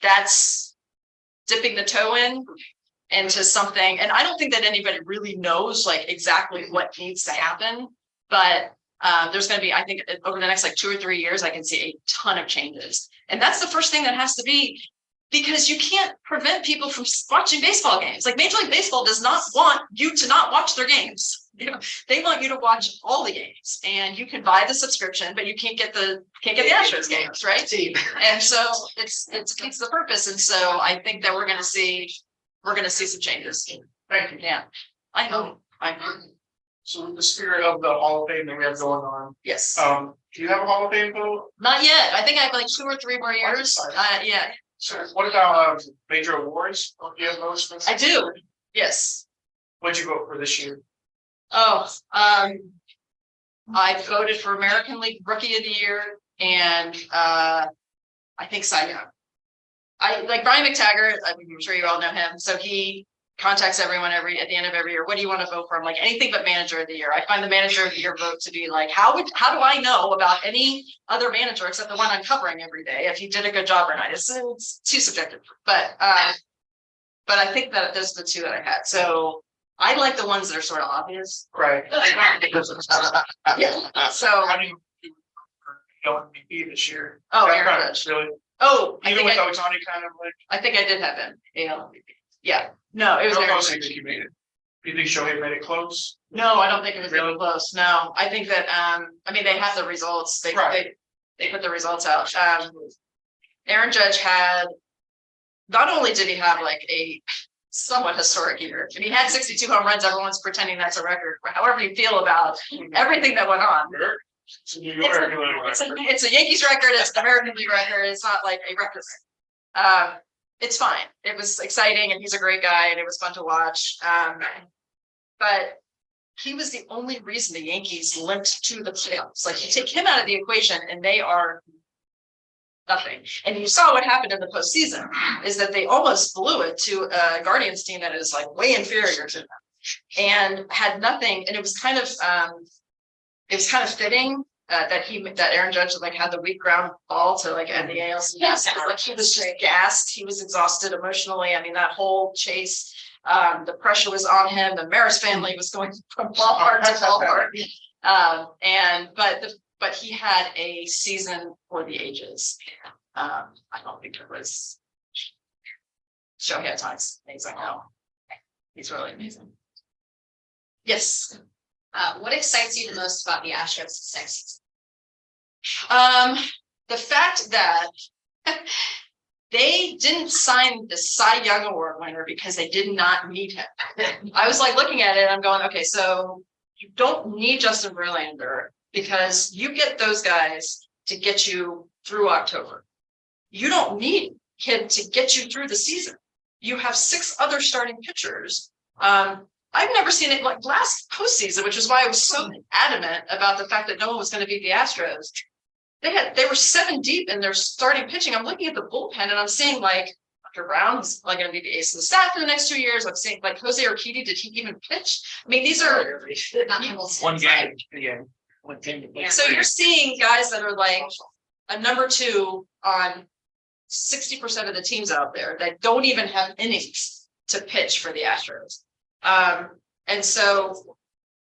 that's dipping the toe into something. And I don't think that anybody really knows like exactly what needs to happen, but there's going to be, I think over the next like 2 or 3 years, I can see a ton of changes. And that's the first thing that has to be Because you can't prevent people from watching baseball games. Like Major League Baseball does not want you to not watch their games. You know, they want you to watch all the games, and you can buy the subscription, but you can't get the Astros games, right? And so it defeats the purpose. And so I think that we're gonna see some changes. Thank you. Yeah, I hope. So in the spirit of the Hall of Fame that we have going on, Yes, do you have a Hall of Fame vote? not yet. I think I have like 2 or 3 more years. Yeah, So what about major awards? Do you have those? I do. Yes. What'd you vote for this year? Oh, I voted for American League Rookie of the Year and I think Cy Young. I like Brian McTaggart. I'm sure you all know him. So he contacts everyone at the end of every year. What do you want to vote for? I'm like anything but Manager of the Year. I find the Manager of the Year vote to be like, how do I know about any other manager except the one I'm covering every day if he did a good job or not? It's too subjective. But I think that those are the 2 that I had. So I like the ones that are sort of obvious. Right. Yeah. So How do you do for MVP this year? Oh, That Aaron kind of Judge. really, Oh, even with Otani kind of like. I think I did have him. Yeah. No, it was How Aaron close do you Judge. think you made it? Do you think Shohei made it close? No, I don't think it was Really? even close. No, I think that I mean they have the results. Right. They put the results out. Aaron Judge had not only did he have like a somewhat historic year, and he had 62 home runs. Everyone's pretending that's a record. However you feel about everything that went on. It's a New York. It's a Yankees record. It's an American League record. It's not like a record. It's fine. It was exciting, and he's a great guy, and it was fun to watch. But he was the only reason the Yankees limped to the playoffs. Like you take him out of the equation, and they are nothing. And you saw what happened in the postseason is that they almost blew it to a Guardians team that is like way inferior to them, and had nothing. And it was kind of fitting that Aaron Judge like had the weak ground ball to like end the ALCS. Yes. Like he was just gassed. He was exhausted emotionally. I mean, that whole chase, the pressure was on him. The Maris family was going from ballpark to ballpark. But he had a season for the ages. I don't think it was Shohei Ohtani's amazing. No, he's really amazing. Yes. What excites you the most about the Astros this next season? The fact that they didn't sign the Cy Young Award winner because they did not need him. I was like looking at it and I'm going, okay, so you don't need Justin Verlander because you get those guys to get you through October. You don't need him to get you through the season. You have 6 other starting pitchers. I've never seen it like last postseason, which is why I was so adamant about the fact that no one was going to beat the Astros. They were 7 deep in their starting pitching. I'm looking at the bullpen and I'm seeing like Hunter Brown's like going to be the ace of the staff for the next 2 years. I'm seeing like Jose Urquidy. Did he even pitch? I mean, these are One game. Yeah. One game. so you're seeing guys that are like a number 2 on 60% of the teams out there that don't even have innings to pitch for the Astros. And so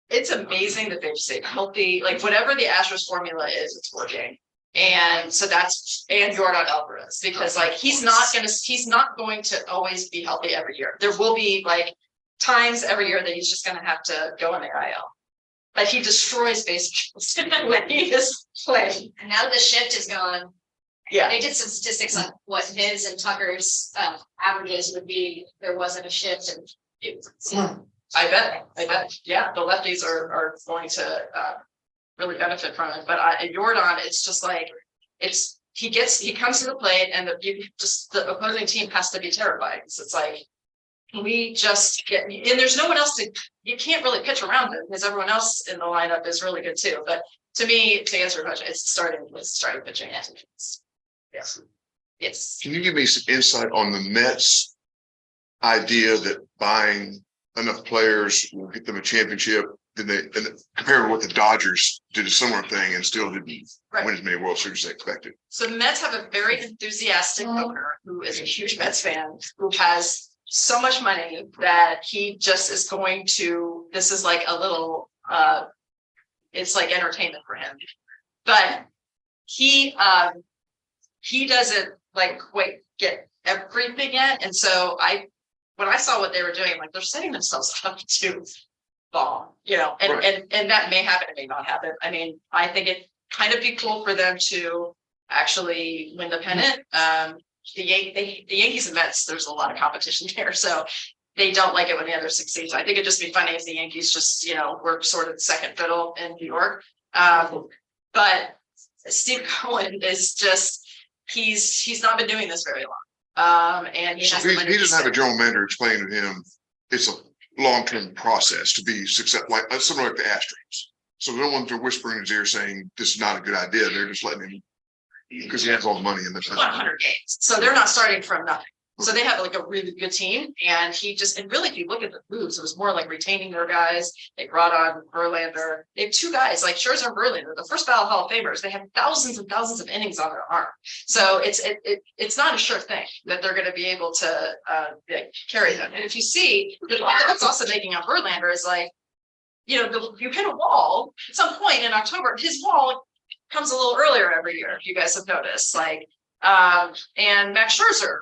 it's amazing that they've stayed healthy, like whatever the Astros formula is, it's working. And so and Yordan Alvarez, because like he's not going to always be healthy every year. There will be like times every year that he's just going to have to go in the IL. But he destroys baseball when he is playing. And now the shift is gone. Yeah. They did some statistics on what his and Tucker's averages would be if there wasn't a shift, and it was I bet. Yeah, the lefties are going to really benefit from it. But Yordan, it's just like he comes to the plate and the opposing team has to be terrified. So it's like we just get, and there's no one else you can't really pitch around him because everyone else in the lineup is really good too. But to me, to answer your question, it's starting pitching. Yes. Can you give me some insight on the Mets' idea that buying enough players will get them a championship? And compared to what the Dodgers did a similar thing and still didn't win as many World Series as they expected. So the Mets have a very enthusiastic owner who is a huge Mets fan, who has so much money that he just is going to, this is like a little, it's like entertainment for him. But he doesn't like quite get everything yet. And so when I saw what they were doing, I'm like, they're setting themselves up to bomb, and that may happen, it may not happen. I mean, I think it kind of be cool for them to actually win the pennant. The Yankees and Mets, there's a lot of competition there, so they don't like it when the other succeeds. I think it'd just be funny if the Yankees just, work sort of second fiddle in New York. But Steve Cohen is just, he's not been doing this very long. And he So has he doesn't have a general manager explaining to him, it's a long-term process to be successful, like something like the Astros. So no one's whispering in his ear saying this is not a good idea. They're just letting him, because he has all the money in the 100 games. So they're not starting from nothing. So they have like a really good team, and really, if you look at the moves, it was more like retaining their guys. They brought on Verlander. They have two guys like Scherzer and Verlander, the first ballot Hall of Famers. They have thousands and thousands of innings on their arm. So it's not a sure thing that they're going to be able to carry them. And if you see, that's also making on Verlander is like, you hit a wall at some point in October. His wall comes a little earlier every year, if you guys have noticed. And Max Scherzer,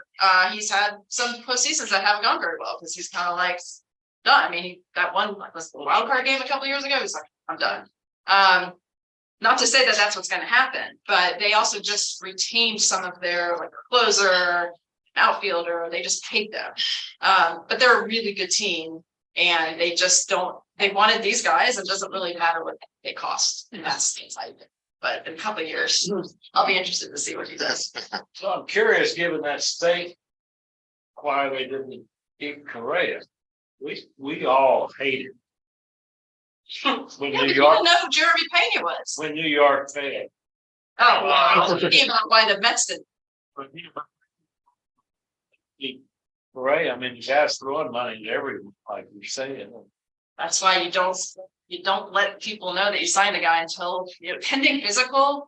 he's had some postseasons that haven't gone very well because he's kind of like done. I mean, he got one was the wild card game a couple of years ago. He's like, I'm done. Not to say that that's what's going to happen, but they also just retained some of their closer, outfielder. They just paid them, but they're a really good team, and they just don't. They wanted these guys. It doesn't really matter what they cost, and that's the inside of it. But in a couple of years, I'll be interested to see what he does. So I'm curious, given that state, why they didn't keep Correa. We all hated when Yeah, New but you York, didn't know who Jeremy Pena was. when New York failed. Oh, well, I was thinking about why the Mets didn't. Correa, I mean, the guy's throwing money to everyone, like you're saying. That's why you don't let people know that you signed a guy until pending physical.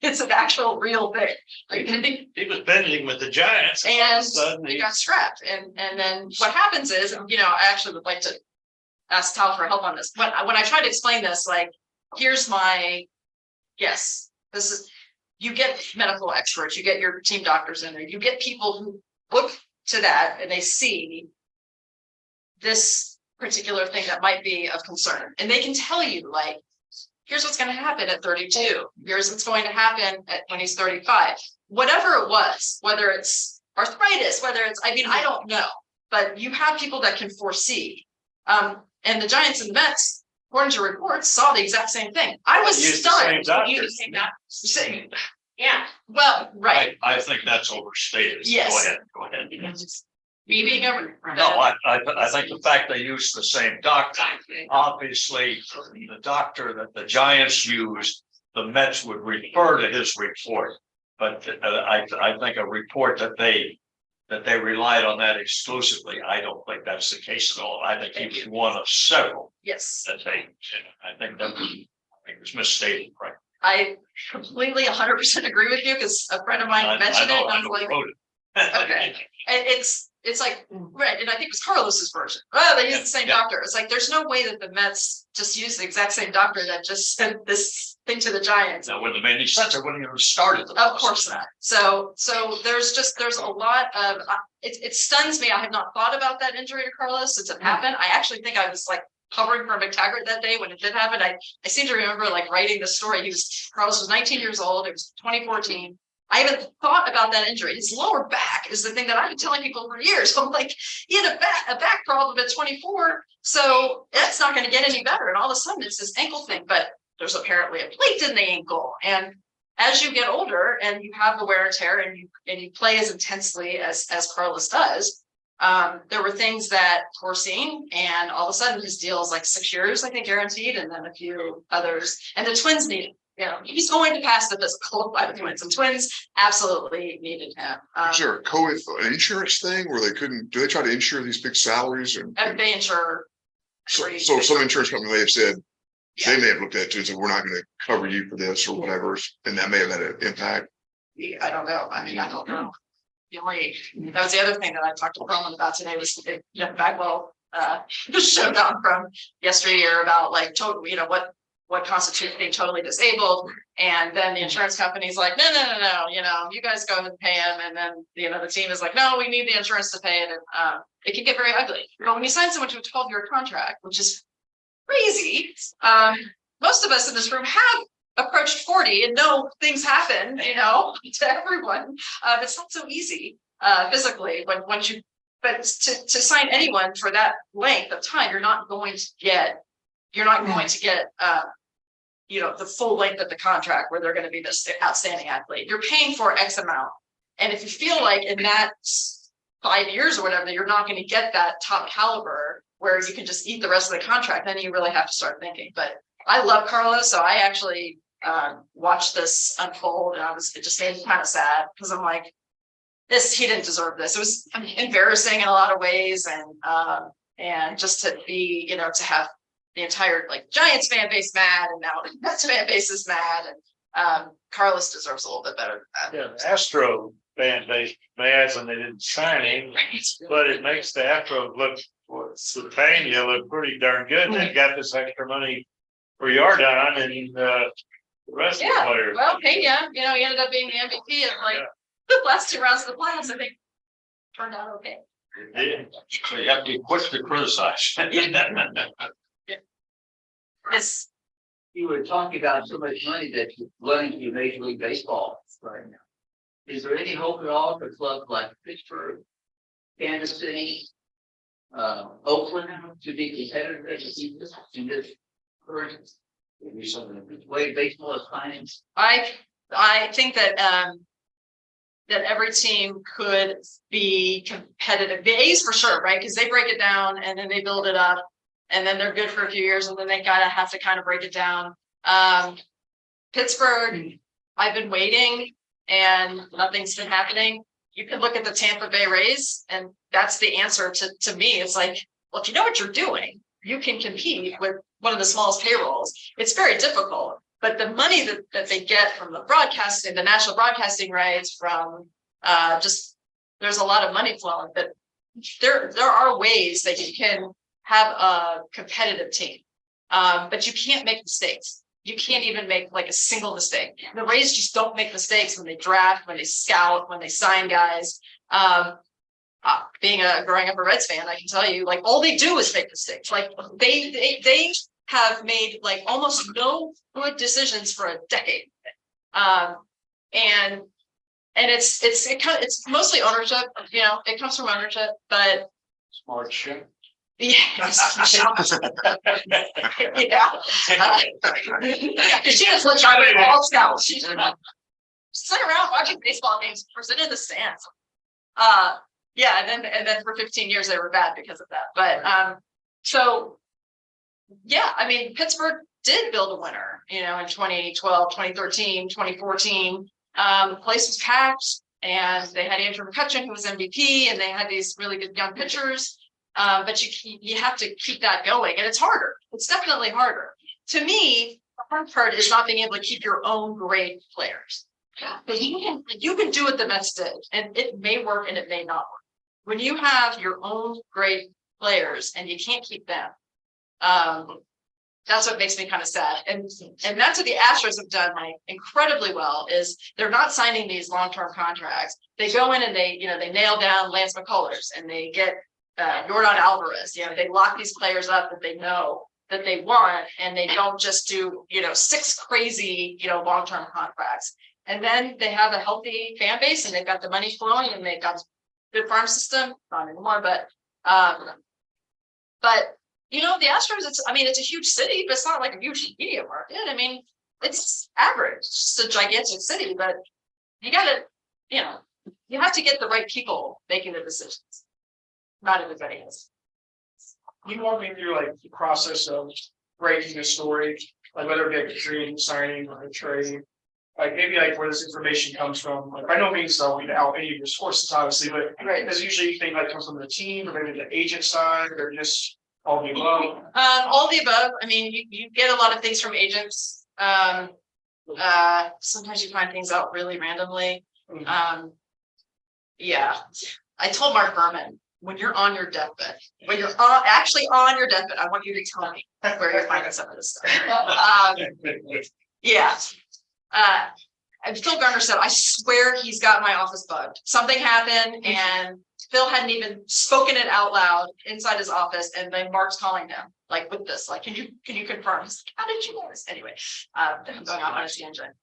It's an actual real thing. Like pending, He was bending with the Giants. and he got strapped. And then what happens is, I actually would like to ask Tal for help on this. When I try to explain this, here's my guess. This is, you get medical experts, you get your team doctors in there, you get people who look to that and they see this particular thing that might be of concern. And they can tell you, here's what's going to happen at 32. Here's what's going to happen when he's 35. Whatever it was, whether it's arthritis, I don't know. But you have people that can foresee. And the Giants and the Mets, according to reports, saw the exact same thing. I was stunned. Yeah. Well, right. I think that's overstated. Yes. Go ahead. Me being over. No, I think the fact they used the same doctor, obviously, the doctor that the Giants used, the Mets would refer to his report. But I think a report that they relied on that exclusively, I don't think that's the case at all. I think he was one of several. Yes. That I think it was misstated, right? I completely 100% agree with you because a friend of mine mentioned it. And I was like, okay. And it's like, right. And I think it was Carlos's version. Oh, they used the same doctor. It's like, there's no way that the Mets just used the exact same doctor that just sent this thing to the Giants. That wouldn't have made any sense. It wouldn't have started. Of course not. So there's a lot of, it stuns me. I have not thought about that injury to Carlos since it happened. I actually think I was covering for McTaggart that day when it did happen. I seem to remember writing the story. Carlos was 19 years old. It was 2014. I haven't thought about that injury. His lower back is the thing that I've been telling people for years. I'm like, he had a back problem at 24, so that's not going to get any better. And all of a sudden, it's this ankle thing. But there's apparently a plate in the ankle. And as you get older and you have the wear and tear, and you play as intensely as Carlos does, there were things that were seen, and all of a sudden his deal is 6 years, I think, guaranteed, and then a few others. And the Twins need him. He's going to pass the physical by the Twins, and Twins absolutely needed him. Is there an insurance thing where do they try to insure these big salaries? And they insure. So some insurance company may have said, they may have looked at it too and said, we're not going to cover you for this or whatever. And that may have had an impact. I don't know. I don't know. That was the other thing that I talked to Perlman about today was Jeff Bagwell showed down from yesteryear about total, what constitutes being totally disabled. And then the insurance company's like, no, you guys go ahead and pay him. And then, the team is like, no, we need the insurance to pay it. And it can get very ugly. But when you sign someone to a 12-year contract, which is crazy, most of us in this room have approached 40 and know things happen, to everyone. It's not so easy physically but to sign anyone for that length of time, you're not going to get the full length of the contract where they're going to be this outstanding athlete. You're paying for X amount. And if you feel like in that 5 years or whatever, you're not going to get that top caliber where you can just eat the rest of the contract, then you really have to start thinking. But I love Carlos, so I actually watched this unfold, and it just made me kind of sad because I'm like, he didn't deserve this. It was embarrassing in a lot of ways, and just to be, to have the entire Giants fan base mad, and now the Mets fan base is mad, and Carlos deserves a little bit better than that. Yeah, the Astro fan base mad when they didn't sign him, but it makes the Astros look pretty darn good. They got this extra money for Yardon and the rest of the players. Well, Pena, he ended up being the MVP of the last 2 rounds of the playoffs. I think turned out okay. Yeah. So you have to be quick to criticize. Yes. You were talking about so much money that you're running to Major League Baseball right now. Is there any hope at all for clubs like Pittsburgh, Kansas City, Oakland to be competitive in this current way baseball is playing? I think that that every team could be competitive. The A's for sure, right? Because they break it down and then they build it up, and then they're good for a few years, and then they have to kind of break it down. Pittsburgh, I've been waiting and nothing's been happening. You can look at the Tampa Bay Rays, and that's the answer to me. It's like, well, if you know what you're doing, you can compete with one of the smallest payrolls. It's very difficult, but the money that they get from the broadcasting, the national broadcasting rights, from there's a lot of money flowing. That there are ways that you can have a competitive team, but you can't make mistakes. You can't even make a single mistake. The Rays just don't make mistakes when they draft, when they scout, when they sign guys. Growing up a Reds fan, I can tell you, all they do is make mistakes. They have made almost no good decisions for a decade, and it's mostly ownership. It comes from ownership, but Smart shit. yeah, yeah. She was like all scouts. She's sitting around watching baseball games, sitting in the stands. And then for 15 years they were bad because of that. But so yeah, I mean, Pittsburgh did build a winner, in 2012, 2013, 2014. The place was packed, and they had Andrew McCutchen, who was MVP, and they had these really good young pitchers. But you have to keep that going, and it's harder. It's definitely harder. To me, the hard part is not being able to keep your own great players. But you can do what the Mets did, and it may work and it may not work. When you have your own great players and you can't keep them, that's what makes me kind of sad. And that's what the Astros have done incredibly well, is they're not signing these long-term contracts. They go in and they nail down Lance McCullers, and they get Yordan Alvarez. They lock these players up that they know that they want, and they don't just do 6 crazy long-term contracts. And then they have a healthy fan base, and they've got the money flowing, and they've got a good farm system. Not anymore, but the Astros, it's a huge city, but it's not like a huge media market. I mean, it's average. It's just a gigantic city, but you gotta, you have to get the right people making the decisions. Not everybody is. You walk me through the process of breaking a story, whether it be a trade signing or a trade, maybe where this information comes from. By no means though we know any of your sources, obviously, but does usually you think comes from the team, or maybe the agent side, or just all the above? All the above. I mean, you get a lot of things from agents. Sometimes you find things out really randomly. Yeah, I told Mark Berman when you're on your deathbed, when you're actually on your deathbed, I want you to tell me where you're finding some of this stuff. Yeah. And Phil Garner said, I swear he's got my office bugged. Something happened and Phil hadn't even spoken it out loud inside his office. And then Mark's calling him like with this, like, can you confirm? He's like, how did you know this? Anyway, I'm going off on a tangent.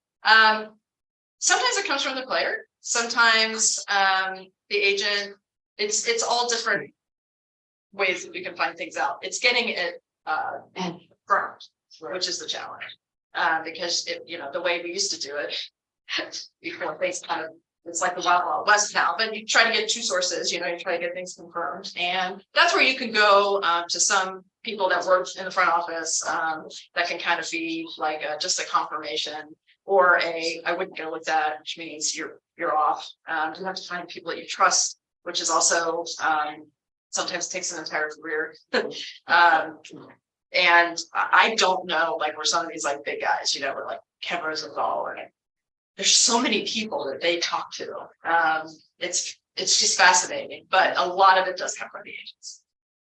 Sometimes it comes from the player. Sometimes the agent, it's all different ways that we can find things out. It's getting it confirmed, which is the challenge. Because the way we used to do it before things kind of, it's like the Wild West now, but you try to get two sources, you try to get things confirmed. And that's where you can go to some people that work in the front office that can kind of be like just a confirmation or I wouldn't go with that, which means you're off. You have to find people that you trust, which is also sometimes takes an entire career. And I don't know, like, where some of these like big guys, were like Ken Rosenthal, or there's so many people that they talk to. It's just fascinating, but a lot of it does come from the agents.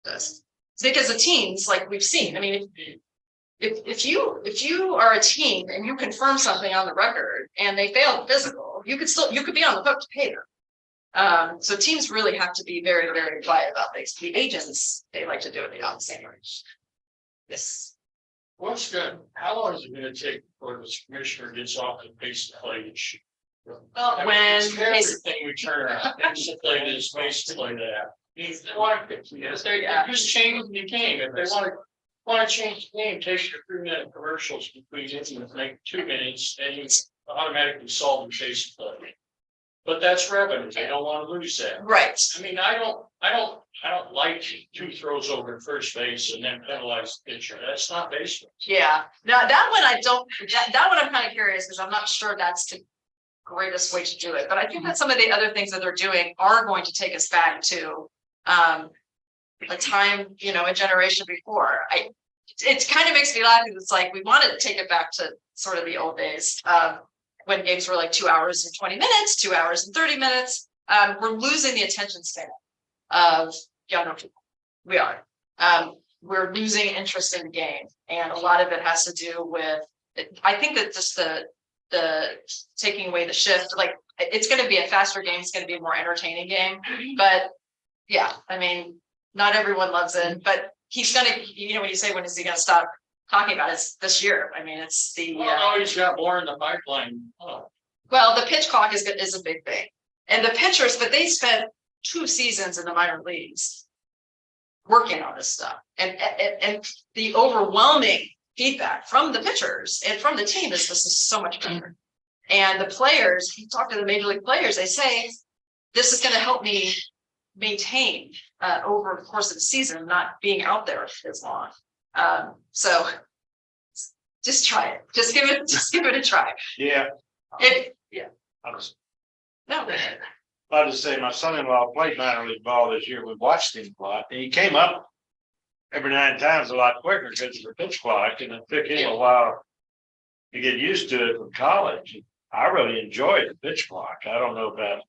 It does. It's because the teams, like we've seen, I mean, if you are a team and you confirm something on the record and they fail the physical, you could be on the hook to pay them. So teams really have to be very, very quiet about things. The agents, they like to do it the opposite way. Yes. What's good? How long is it gonna take before the commissioner gets off the base play issue? Well, when Everything we turn around, base play this, base play that. If they want to just change the game. If they want to change the game, take your 3-minute commercials between it and make 2 minutes, and you automatically solve the base play. But that's revenue. They don't want to lose that. right. I mean, I don't like 2 throws over at first base and then penalize the pitcher. That's not baseball. Yeah. Now that one I don't. That one I'm kind of curious because I'm not sure that's the greatest way to do it. But I think that some of the other things that they're doing are going to take us back to a time, a generation before. It kind of makes me laugh because it's like we wanted to take it back to sort of the old days when games were like 2 hours and 20 minutes, 2 hours and 30 minutes. We're losing the attention span of younger people. We are. We're losing interest in the game, and a lot of it has to do with. I think that just the taking away the shift, like it's going to be a faster game. It's going to be a more entertaining game, but yeah, I mean, not everyone loves it, but he's going to. When you say when is he going to stop talking about it? It's this year. I mean, it's the. Well, he's got more in the pipeline. Oh. Well, the pitch clock is a big thing, and the pitchers, but they spent 2 seasons in the minor leagues working on this stuff, and the overwhelming feedback from the pitchers and from the team is this is so much better. And the players, you talk to the major league players, they say this is going to help me maintain over the course of the season, not being out there as long. So just try it. Just give it a try. Yeah. I was No. about to say my son-in-law played minor league ball this year. We watched him a lot, and he came up every 9 times a lot quicker because of the pitch clock, and it took him a while to get used to it from college. I really enjoyed the pitch clock. I don't know about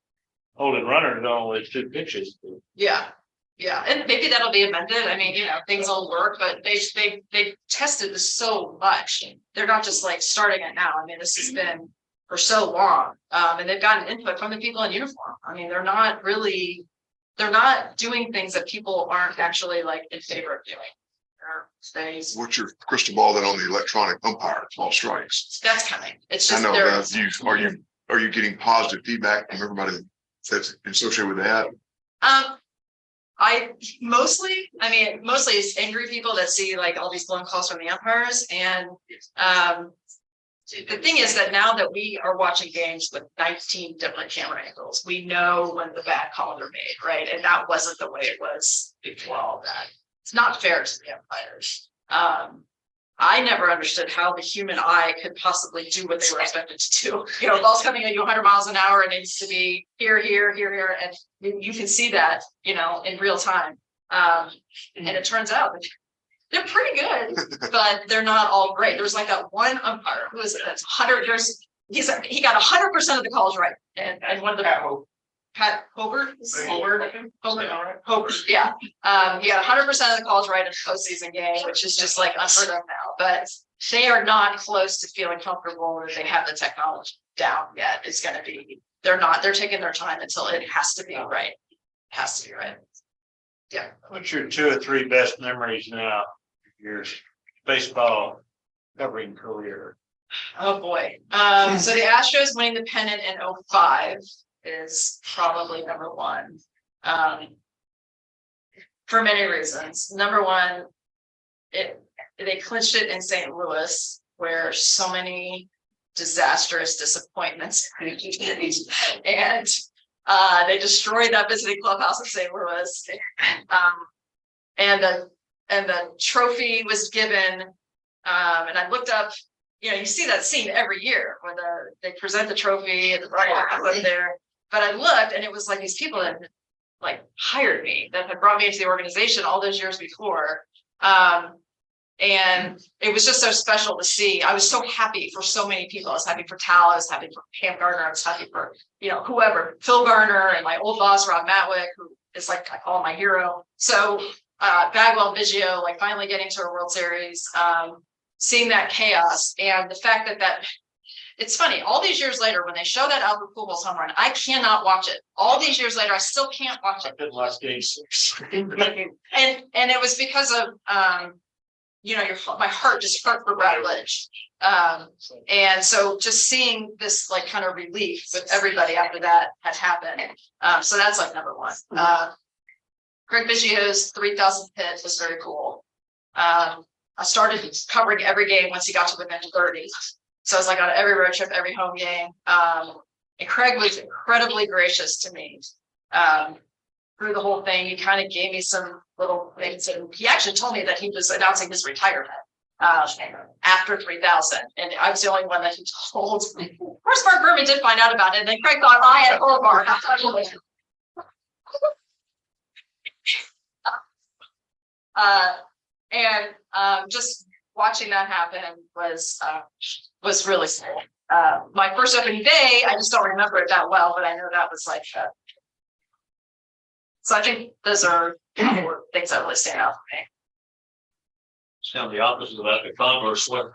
holding runners on only 2 pitches. Yeah, and maybe that'll be amended. I mean, things will work, but they've tested this so much. They're not just like starting it now. I mean, this has been for so long, and they've gotten input from the people in uniform. I mean, they're not doing things that people aren't actually like in favor of doing. What's your crystal ball then on the electronic umpire ball strikes? That's coming. It's I just know that. Are you getting positive feedback from everybody that's associated with that? Mostly it's angry people that see like all these blown calls from the umpires. And the thing is that now that we are watching games with 19 different camera angles, we know when the bad calls are made, right? And that wasn't the way it was before all that. It's not fair to the umpires. I never understood how the human eye could possibly do what they were expected to do. Ball's coming at you 100 miles an hour and it needs to be here, and you can see that, in real time. And it turns out that they're pretty good, but they're not all great. There's like that one umpire who is that's 100 years. He got 100% of the calls right, and one of the Pat Hobart, Hobart, yeah. He got 100% of the calls right in a postseason game, which is just like unheard of now, but they are not close to feeling comfortable or they have the technology down yet. It's gonna be, they're taking their time until it has to be right. Has to be right. Yeah. What's your 2 or 3 best memories now? Your baseball covering career. Oh, boy. So the Astros winning the pennant in 05 is probably number one. For many reasons. Number one, they clinched it in St. Louis, where so many disastrous disappointments and they destroyed that visiting clubhouse in St. Louis. And the trophy was given. And I looked up, you see that scene every year when they present the trophy and the bride was there. But I looked and it was like these people that like hired me, that had brought me into the organization all those years before. And it was just so special to see. I was so happy for so many people. I was happy for Tal, I was happy for Cam Gardner, I was happy for, whoever, Phil Garner and my old boss, Rob Matwick, who is like, I call him my hero. So Bagwell, Biggio, like finally getting to a World Series, seeing that chaos and the fact that it's funny, all these years later, when they show that Albert Pujols home run, I cannot watch it. All these years later, I still can't watch it. I did last game 6. And it was because of, my heart just hurt for Brad Lidge. And so just seeing this like kind of relief with everybody after that had happened. So that's like number one. Craig Biggio's 3,000th hit was very cool. I started covering every game once he got to within 30. So I was like on every road trip, every home game. And Craig was incredibly gracious to me through the whole thing. He kind of gave me some little things, and he actually told me that he was announcing his retirement after 3,000. And I was the only one that he told. Of course, Mark Berman did find out about it, and then Craig thought I had told Mark. Just watching that happen was really cool. My first opening day, I just don't remember it that well, but I know that was like. So I think those are things that really stand out for me. Sound the opposite of that. The converse. What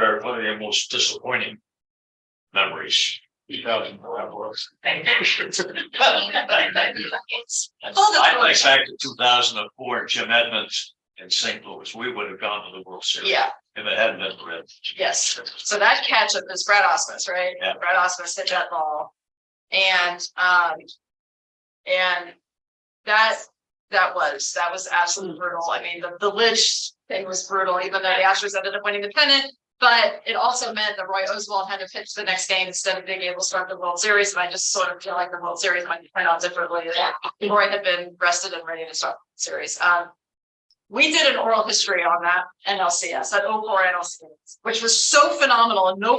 are your most disappointing memories? 2004 was. I think back to 2004, Jim Edmonds in St. Louis. We would have gone to the World Series. Yeah. If it hadn't been for it. Yes. So that catch up is Brad Osmus, right? Yeah. Brad Osmus hit that ball. And that was absolutely brutal. I mean, the Lidge thing was brutal, even though the Astros ended up winning the pennant. But it also meant that Roy Oswalt had to pitch the next game instead of being able to start the World Series. And I just sort of feel like the World Series might turn out differently. Roy had been rested and ready to start the series. We did an oral history on that NLCS, that 04 NLCS, which was so phenomenal. And not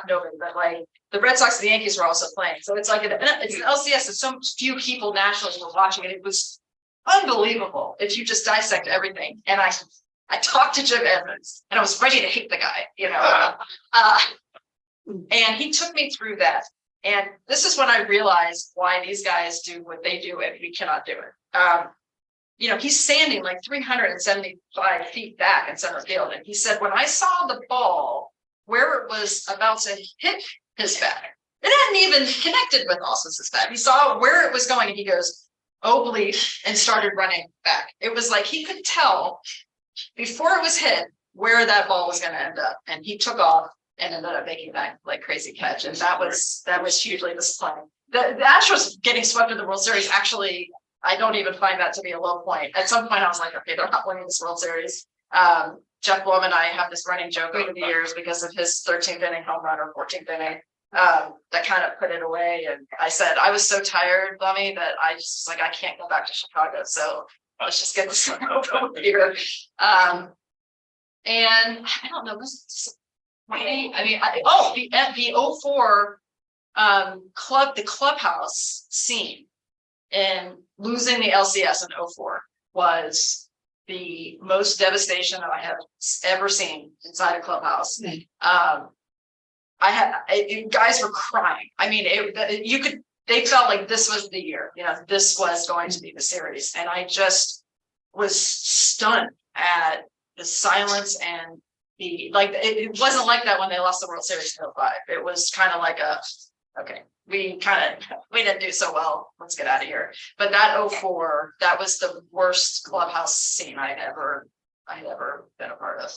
nobody, but like the Red Sox and the Yankees were also playing. So it's like it's an LCS and so few people nationally were watching it. It was unbelievable if you just dissect everything. And I talked to Jim Edmonds and I was ready to hate the guy, and he took me through that. And this is when I realized why these guys do what they do and we cannot do it. He's standing like 375 feet back in center field. And he said, when I saw the ball where it was about to hit his back, it hadn't even connected with Austin's back. He saw where it was going and he goes, oh, bleep, and started running back. It was like he could tell before it was hit where that ball was going to end up. And he took off and ended up making that like crazy catch. And that was hugely disappointing. The Astros getting swept in the World Series, actually, I don't even find that to be a low point. At some point I was like, okay, they're not winning this World Series. Jeff Blum and I have this running joke over the years because of his 13th inning home run or 14th inning. That kind of put it away. And I said, I was so tired, Lummy, that I just I can't go back to Chicago. So let's just get this over here. And I don't know, the 04 the clubhouse scene and losing the LCS in 04 was the most devastation that I have ever seen inside a clubhouse. Guys were crying. I mean, you could they felt like this was the year, this was going to be the series. And I just was stunned at the silence and it wasn't like that when they lost the World Series in 05. It was kind of like okay, we didn't do so well. Let's get out of here. But that 04, that was the worst clubhouse scene I'd ever been a part of.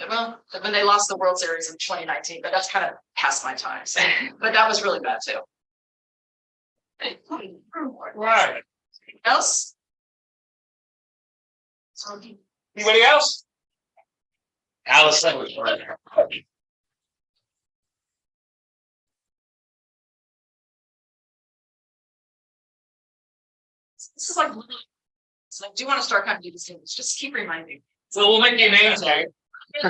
Well, when they lost the World Series in 2019, but that's kind of past my time. So, but that was really bad too. Right. Else? Anybody else? Alyson was right. This is like, so I do want to start kind of do these things. Just keep reminding me. So we'll make you names tag. Do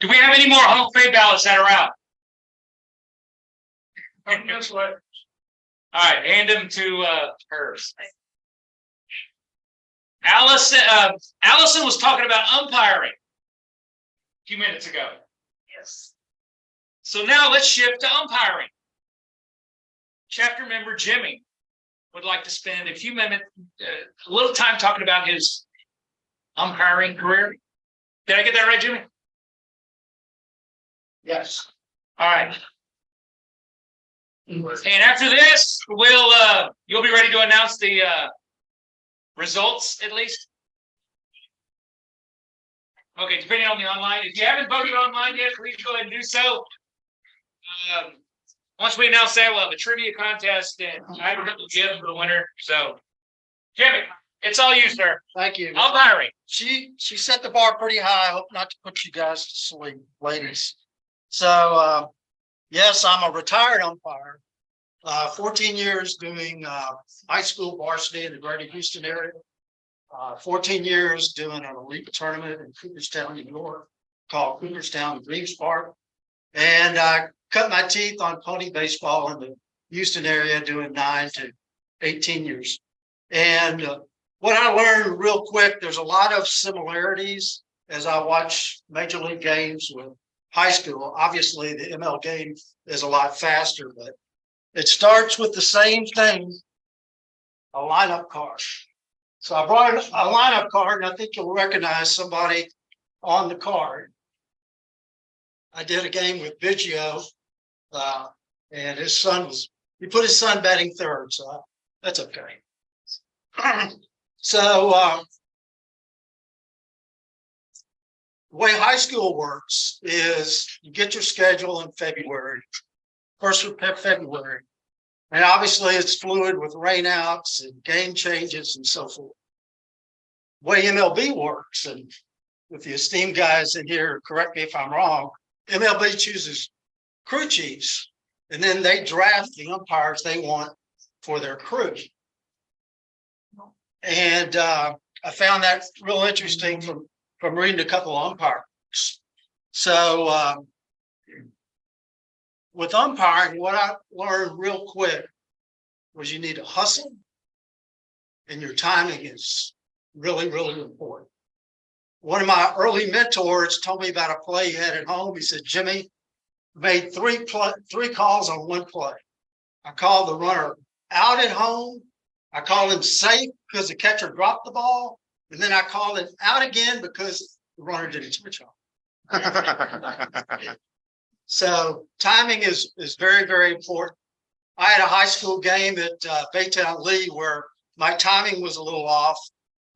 we have any more Hall of Fame ballots that are out? Guess what? All right, hand them to hers. Alyson was talking about umpiring a few minutes ago. Yes. So now let's shift to umpiring. Chapter member Jimmy would like to spend a few minutes, a little time talking about his umpiring career. Did I get that right, Jimmy? Yes. All right. And after this, you'll be ready to announce the results at least. Okay, depending on the online. If you haven't voted online yet, please go ahead and do so. Once we announce that, we'll have a trivia contest and I have a little gift for the winner. So, Jimmy, it's all you, sir. Thank you. Umpiring. She set the bar pretty high. I hope not to put you guys to sleep, ladies. So, yes, I'm a retired umpire. 14 years doing high school varsity in the greater Houston area. 14 years doing an elite tournament in Cooperstown, New York, called Cooperstown Dreams Park. And I cut my teeth on pony baseball in the Houston area, doing 9 to 18 years. And what I learned real quick, there's a lot of similarities as I watch major league games with high school. Obviously, the ML game is a lot faster, but it starts with the same thing, a lineup card. So I brought a lineup card, and I think you'll recognize somebody on the card. I did a game with Biggio, and his son he put his son batting third, so that's okay. So the way high school works is you get your schedule in February, first of February. And obviously it's fluid with rainouts and game changes and so forth. The way MLB works, and with the esteemed guys in here, correct me if I'm wrong, MLB chooses crew chiefs, and then they draft the umpires they want for their crew. And I found that real interesting from reading a couple of umpire books. So with umpiring, what I learned real quick was you need to hustle, and your timing is really, really important. One of my early mentors told me about a play he had at home. He said, Jimmy, made three calls on one play. I called the runner out at home. I called him safe because the catcher dropped the ball. And then I called him out again because the runner didn't touch him. So timing is very, very important. I had a high school game at Baytown Lee where my timing was a little off.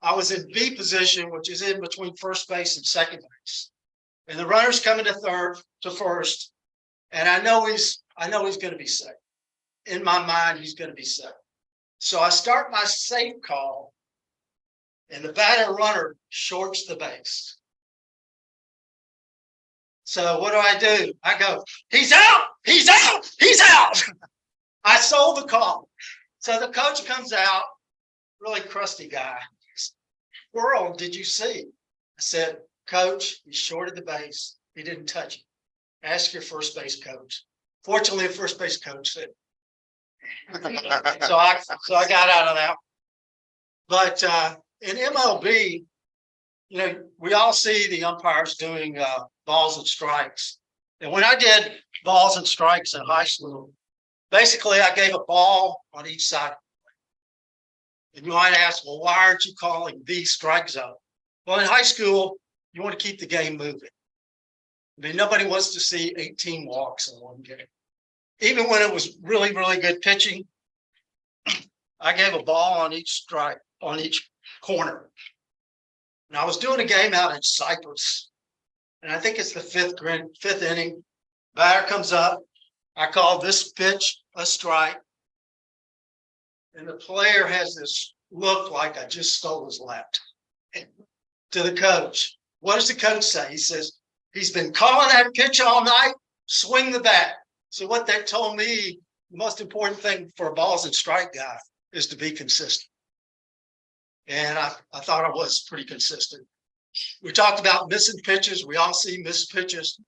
I was in B position, which is in between first base and second base. And the runner's coming to first. And I know he's going to be safe. In my mind, he's going to be safe. So I start my safe call, and the batter runner shorts the base. So what do? I go, he's out, he's out, he's out. I sold the call. So the coach comes out, really crusty guy. World, did you see? I said, Coach, he shorted the base. He didn't touch it. Ask your first base coach. Fortunately, the first base coach said. So I got out of that. But in MLB, you know, we all see the umpires doing balls and strikes. And when I did balls and strikes in high school, basically I gave a ball on each side. And you might ask, well, why aren't you calling the strike zone? Well, in high school, you want to keep the game moving. I mean, nobody wants to see 18 walks in one game. Even when it was really, really good pitching, I gave a ball on each strike, on each corner. And I was doing a game out in Cyprus. And I think it's the fifth inning. Batter comes up. I call this pitch a strike. And the player has this look like I just stole his laptop. To the coach. What does the coach say? He says, he's been calling that pitch all night, swing the bat. So what that told me, the most important thing for a balls and strike guy is to be consistent. And I thought I was pretty consistent. We talked about missing pitches. We all see missed pitches.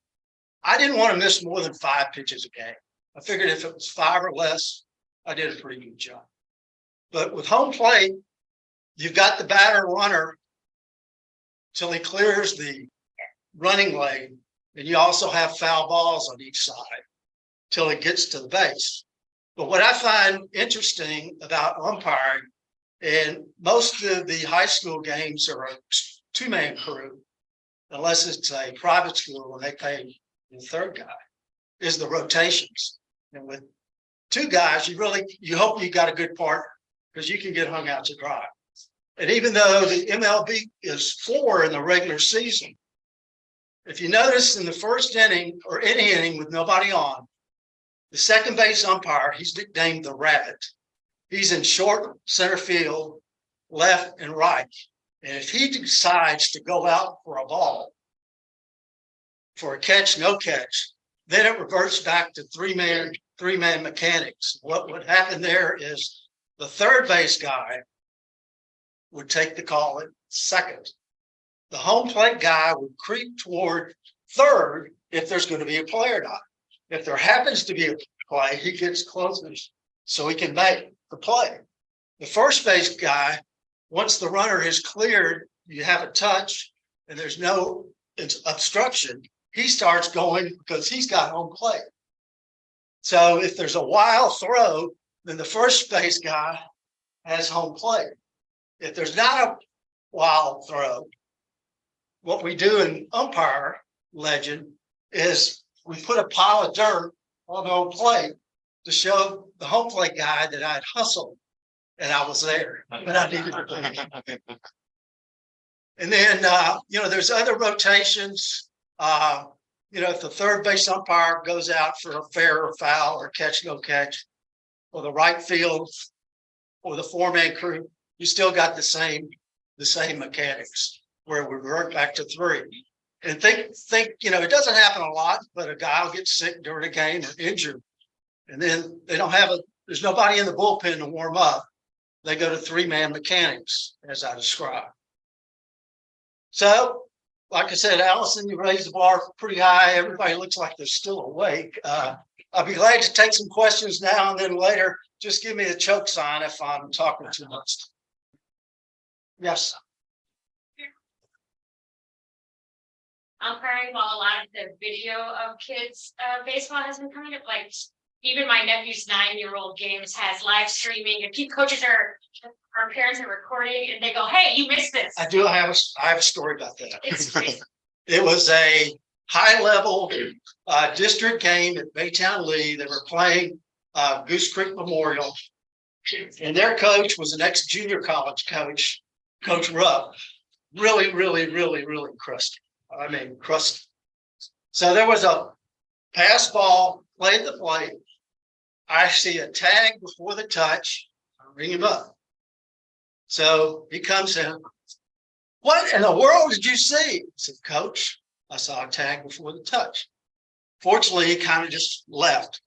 I didn't want to miss more than 5 pitches a game. I figured if it was 5 or less, I did a pretty good job. But with home plate, you've got the batter runner till he clears the running lane. And you also have foul balls on each side till it gets to the base. But what I find interesting about umpiring, and most of the high school games are a 2-man crew, unless it's a private school and they pay the third guy, is the rotations. And with 2 guys, you hope you got a good partner because you can get hung out to dry. And even though the MLB is 4 in the regular season, if you notice in the first inning or any inning with nobody on, the second base umpire, he's nicknamed the Rabbit. He's in short center field, left and right. And if he decides to go out for a ball, for a catch, no catch, then it reverts back to three-man mechanics. What would happen there is the third base guy would take the call at second. The home plate guy would creep toward third if there's going to be a play or not. If there happens to be a play, he gets closest so he can make the play. The first base guy, once the runner is cleared, you have a touch and there's no obstruction, he starts going because he's got home plate. So if there's a wild throw, then the first base guy has home plate. If there's not a wild throw, what we do in umpire legend is we put a pile of dirt on the home plate to show the home plate guy that I'd hustled and I was there, but I needed to be. And then, there's other rotations. If the third base umpire goes out for a fair or foul or catch, no catch, or the right field or the 4-man crew, you still got the same mechanics where we revert back to 3. And think, it doesn't happen a lot, but a guy will get sick during a game or injured. And then there's nobody in the bullpen to warm up. They go to 3-man mechanics, as I described. So, like I said, Alyson, you raised the bar pretty high. Everybody looks like they're still awake. I'll be glad to take some questions now and then later. Just give me a choke sign if I'm talking too much. Yes. Umpiring, while a lot of the video of kids baseball has been coming up, like even my nephew's 9-year-old games has live streaming, and coaches our parents are recording, and they go, "Hey, you missed this." I do have a story about that. It's It was a high-level district game at Baytown Lee. They were playing Goose Creek Memorial, and their coach was an ex-junior college coach, Coach Rupp. Really, really, really, really crusty. I mean, crusty. So there was a pass ball, played the plate. I see a tag before the touch. I ring him up. So he comes in. "What in the world did you see?" I said, "Coach, I saw a tag before the touch." Fortunately, he kind of just left.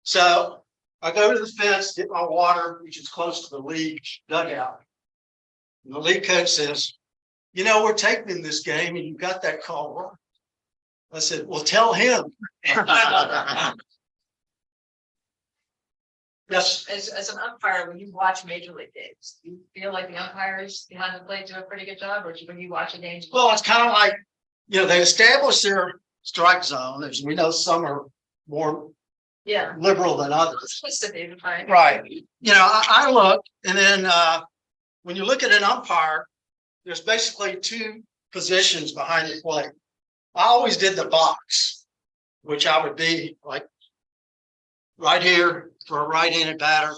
So I go to the fence, get my water, which is close to the league dugout. And the league coach says, "We're taking this game and you got that call wrong." I said, "Well, tell him." Yes, As an umpire, when you watch major league games, do you feel like the umpires behind the plate do a pretty good job, or when you watch a game? well, it's kind of like, they establish their strike zone, as we know, some are more Yeah. liberal than others. Specific, right? Right. I look, and then when you look at an umpire, there's basically two positions behind the plate. I always did the box, which I would be like right here for a right-handed batter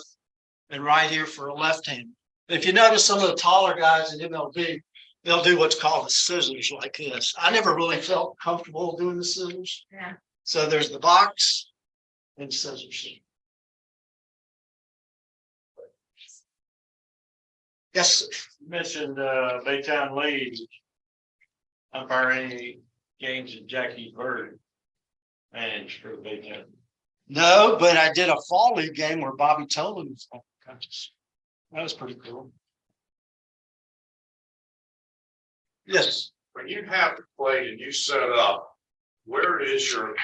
and right here for a left-handed. If you notice some of the taller guys in MLB, they'll do what's called the scissors like this. I never really felt comfortable doing the scissors. Yeah. So there's the box and scissors. Yes, You mentioned Baytown League. Umpire any games that Jackie Bird managed for Baytown. no, but I did a fall league game where Bobby Tolan was on the coaches. That was pretty cool. Yes, When you have the plate and you set it up, where is your,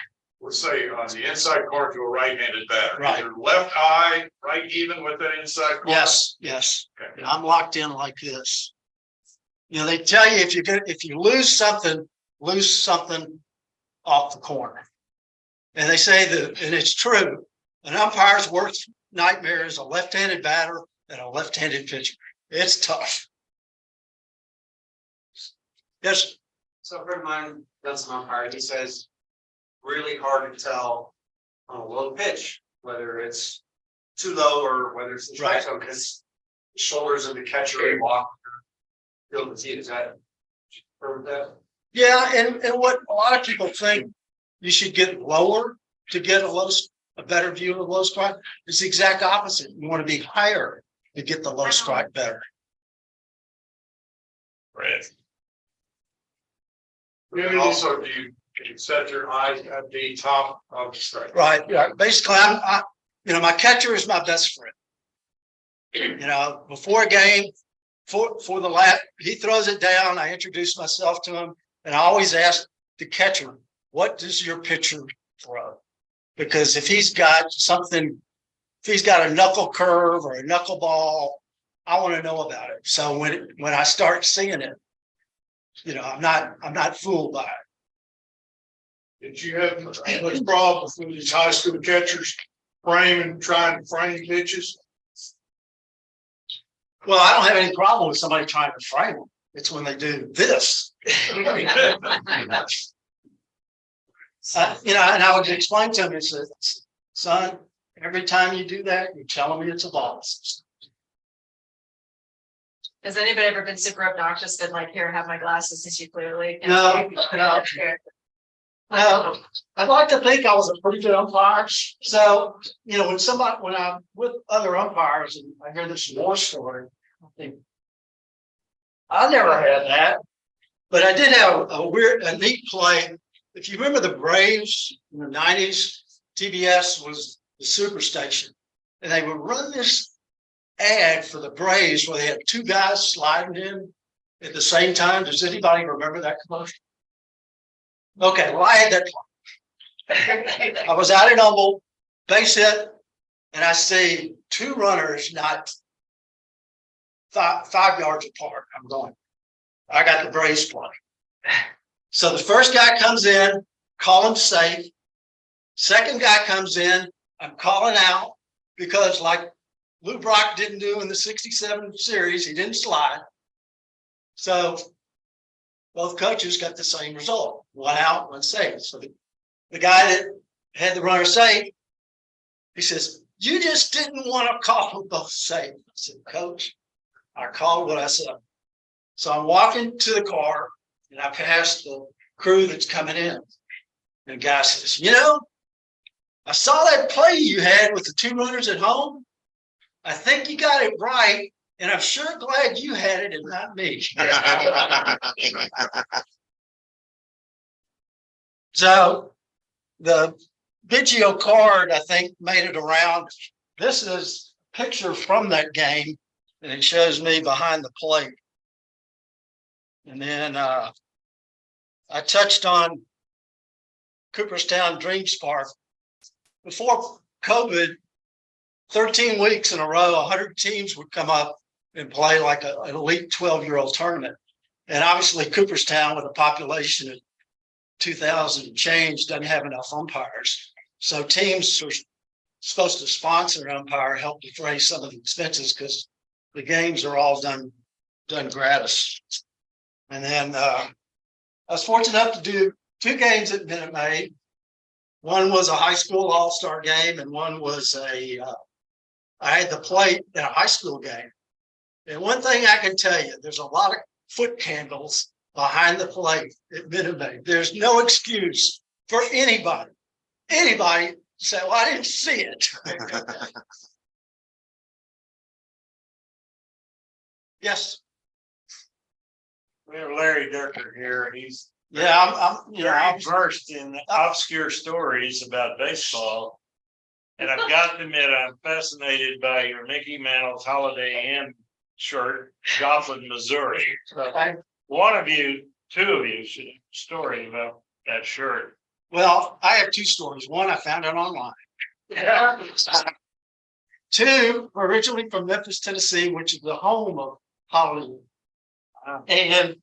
let's say on the inside corner to a right-handed batter? Right. Your left eye, right even with that inside corner? yes. Okay. I'm locked in like this. They tell you if you lose something off the corner. And they say that, and it's true, an umpire's worst nightmare is a left-handed batter and a left-handed pitcher. It's tough. Yes, So a friend of mine does an umpire, he says, really hard to tell on a low pitch, whether it's too low or whether it's the strike zone, because the shoulders of the catcher walk. Field the team, is that? From that? yeah, and what a lot of people think you should get lower to get a better view of low strike. It's the exact opposite. You want to be higher to get the low strike better. Right. And also, do you set your eyes at the top of the strike? Right. Yeah. Basically, my catcher is my best friend. Before a game, for the lap, he throws it down. I introduce myself to him, and I always ask the catcher, "What does your pitcher throw?" Because if he's got a knuckle curve or a knuckleball, I want to know about it. So when I start seeing it, I'm not fooled by it. Did you have much problem with these high school catchers trying to frame pitches? Well, I don't have any problem with somebody trying to frame them. It's when they do this. And I would explain to him, son, every time you do that, you're telling me it's a ball. Has anybody ever been super obnoxious, been like, here, have my glasses, and you clearly? No. I'd like to think I was a pretty good umpire. So, when I'm with other umpires and I hear this war story, I think, I never had that. But I did have a neat play. If you remember the Braves in the 90s, TBS was the superstation. And they would run this ad for the Braves where they had two guys sliding in at the same time. Does anybody remember that commercial? Okay, well, I had that. I was out at Humboldt, base hit, and I see two runners not 5 yards apart. I'm going, I got the Braves play. So the first guy comes in, call him safe. Second guy comes in, I'm calling out because like Lou Brock didn't do in the 67 series, he didn't slide. So both coaches got the same result, 1 out, 1 safe. So the guy that had the runner safe, he says, you just didn't want to call them both safe. I said, Coach, I called what I said. So I'm walking to the car and I pass the crew that's coming in. And the guy says, I saw that play you had with the two runners at home. I think you got it right. And I'm sure glad you had it and not me. So the video card, I think, made it around. This is a picture from that game, and it shows me behind the plate. And then I touched on Cooperstown Dreams Park. Before COVID, 13 weeks in a row, 100 teams would come up and play like an elite 12-year-old tournament. And obviously Cooperstown, with a population of 2,000 and change, doesn't have enough umpires. So teams are supposed to sponsor an umpire, help defray some of the expenses, because the games are all done gratis. And then I was fortunate enough to do 2 games at Minute Maid. One was a high school all-star game, and one was I had the plate in a high school game. And one thing I can tell you, there's a lot of foot candles behind the plate at Minute Maid. There's no excuse for anybody to say, well, I didn't see it. Yes. We have Larry Dierker here. He's I'm very versed in obscure stories about baseball. And I've got to admit, I'm fascinated by your Mickey Mantle's Holiday Inn shirt, Joplin, Missouri. So one of you, 2 of you should have a story about that shirt. Well, I have 2 stories. One, I found it online. 2, originally from Memphis, Tennessee, which is the home of Hollywood. And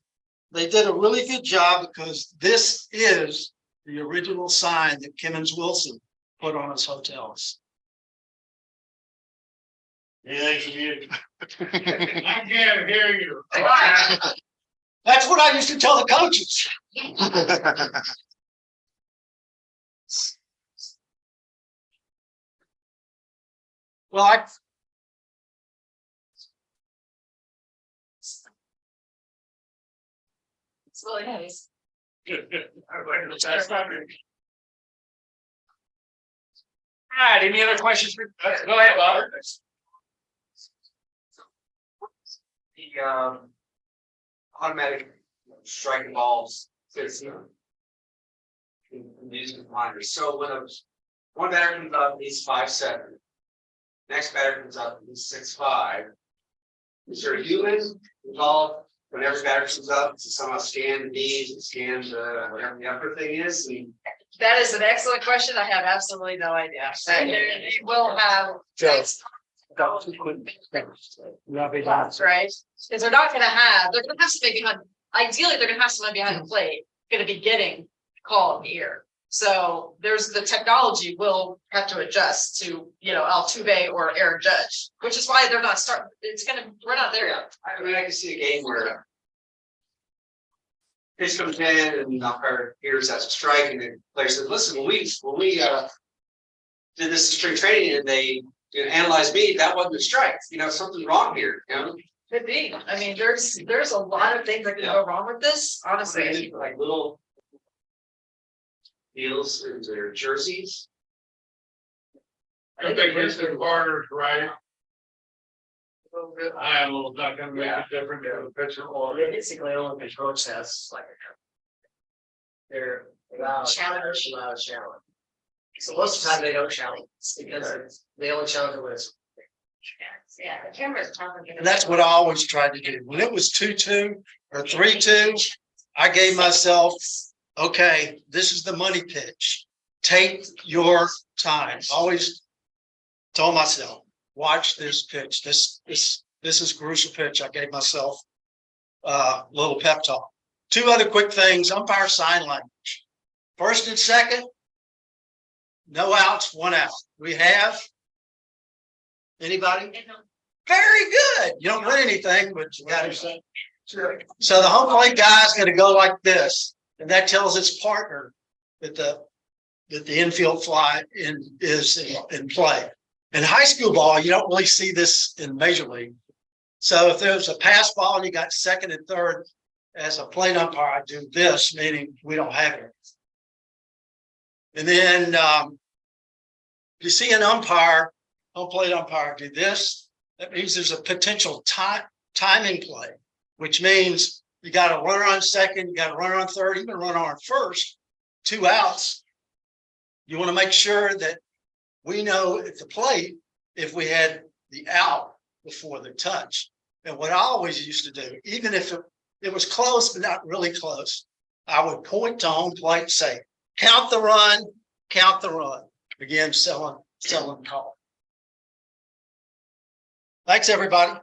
they did a really good job, because this is the original sign that Kemmons Wilson put on his hotels. Anything from you? I can't hear you. That's what I used to tell the coaches. Well, It's really nice. All right, any other questions? Go ahead, Bob. The automatic striking balls fits in these reminders. So when one batter comes up, he's 5'7". Next batter comes up, he's 6'5". Is there a human involved when every batter comes up to somehow scan the knees and scan whatever the upper thing is? And That is an excellent question. I have absolutely no idea. And it will have. Right, because they're not gonna have, they're gonna have somebody behind, ideally, they're gonna have somebody behind the plate, gonna be getting call in the ear. So there's the technology will have to adjust to, Altuve or Aaron Judge, which is why they're not starting, we're not there yet. I mean, I can see a game where pitch comes in and the umpire hears that's a strike, and the player says, listen, when we did this in spring training and they analyzed me, that wasn't a strike. Something's wrong here. Could be. I mean, there's a lot of things that can go wrong with this, honestly. Like little deals in their jerseys. I think Mr. Carter's right. I am a little not gonna make a difference in the pitcher or. Basically, only control tests like they're allowed challenge. So most of the time they don't challenge because they only challenge when it's. Yeah, the camera's talking. And that's what I always tried to do. When it was 2-2 or 3-2, I gave myself, okay, this is the money pitch. Take your time. Always told myself, watch this pitch. This is a crucial pitch. I gave myself a little pep talk. 2 other quick things. Umpire sign language. First and second, no outs, 1 out. We have anybody? Very good. You don't win anything, but you got to say. So the home plate guy's going to go like this, and that tells its partner that the infield fly is in play. In high school ball, you don't really see this in major league. So if there's a pass ball and you got second and third, as a plate umpire, I do this, meaning we don't have it. And then you see an umpire, home plate umpire, do this. That means there's a potential timing play, which means you got a runner on second, you got a runner on third, even a runner on first, 2 outs. You want to make sure that we know at the plate if we had the out before the touch. And what I always used to do, even if it was close but not really close, I would point to home plate and say, count the run, count the run. Again, selling call. Thanks, everybody.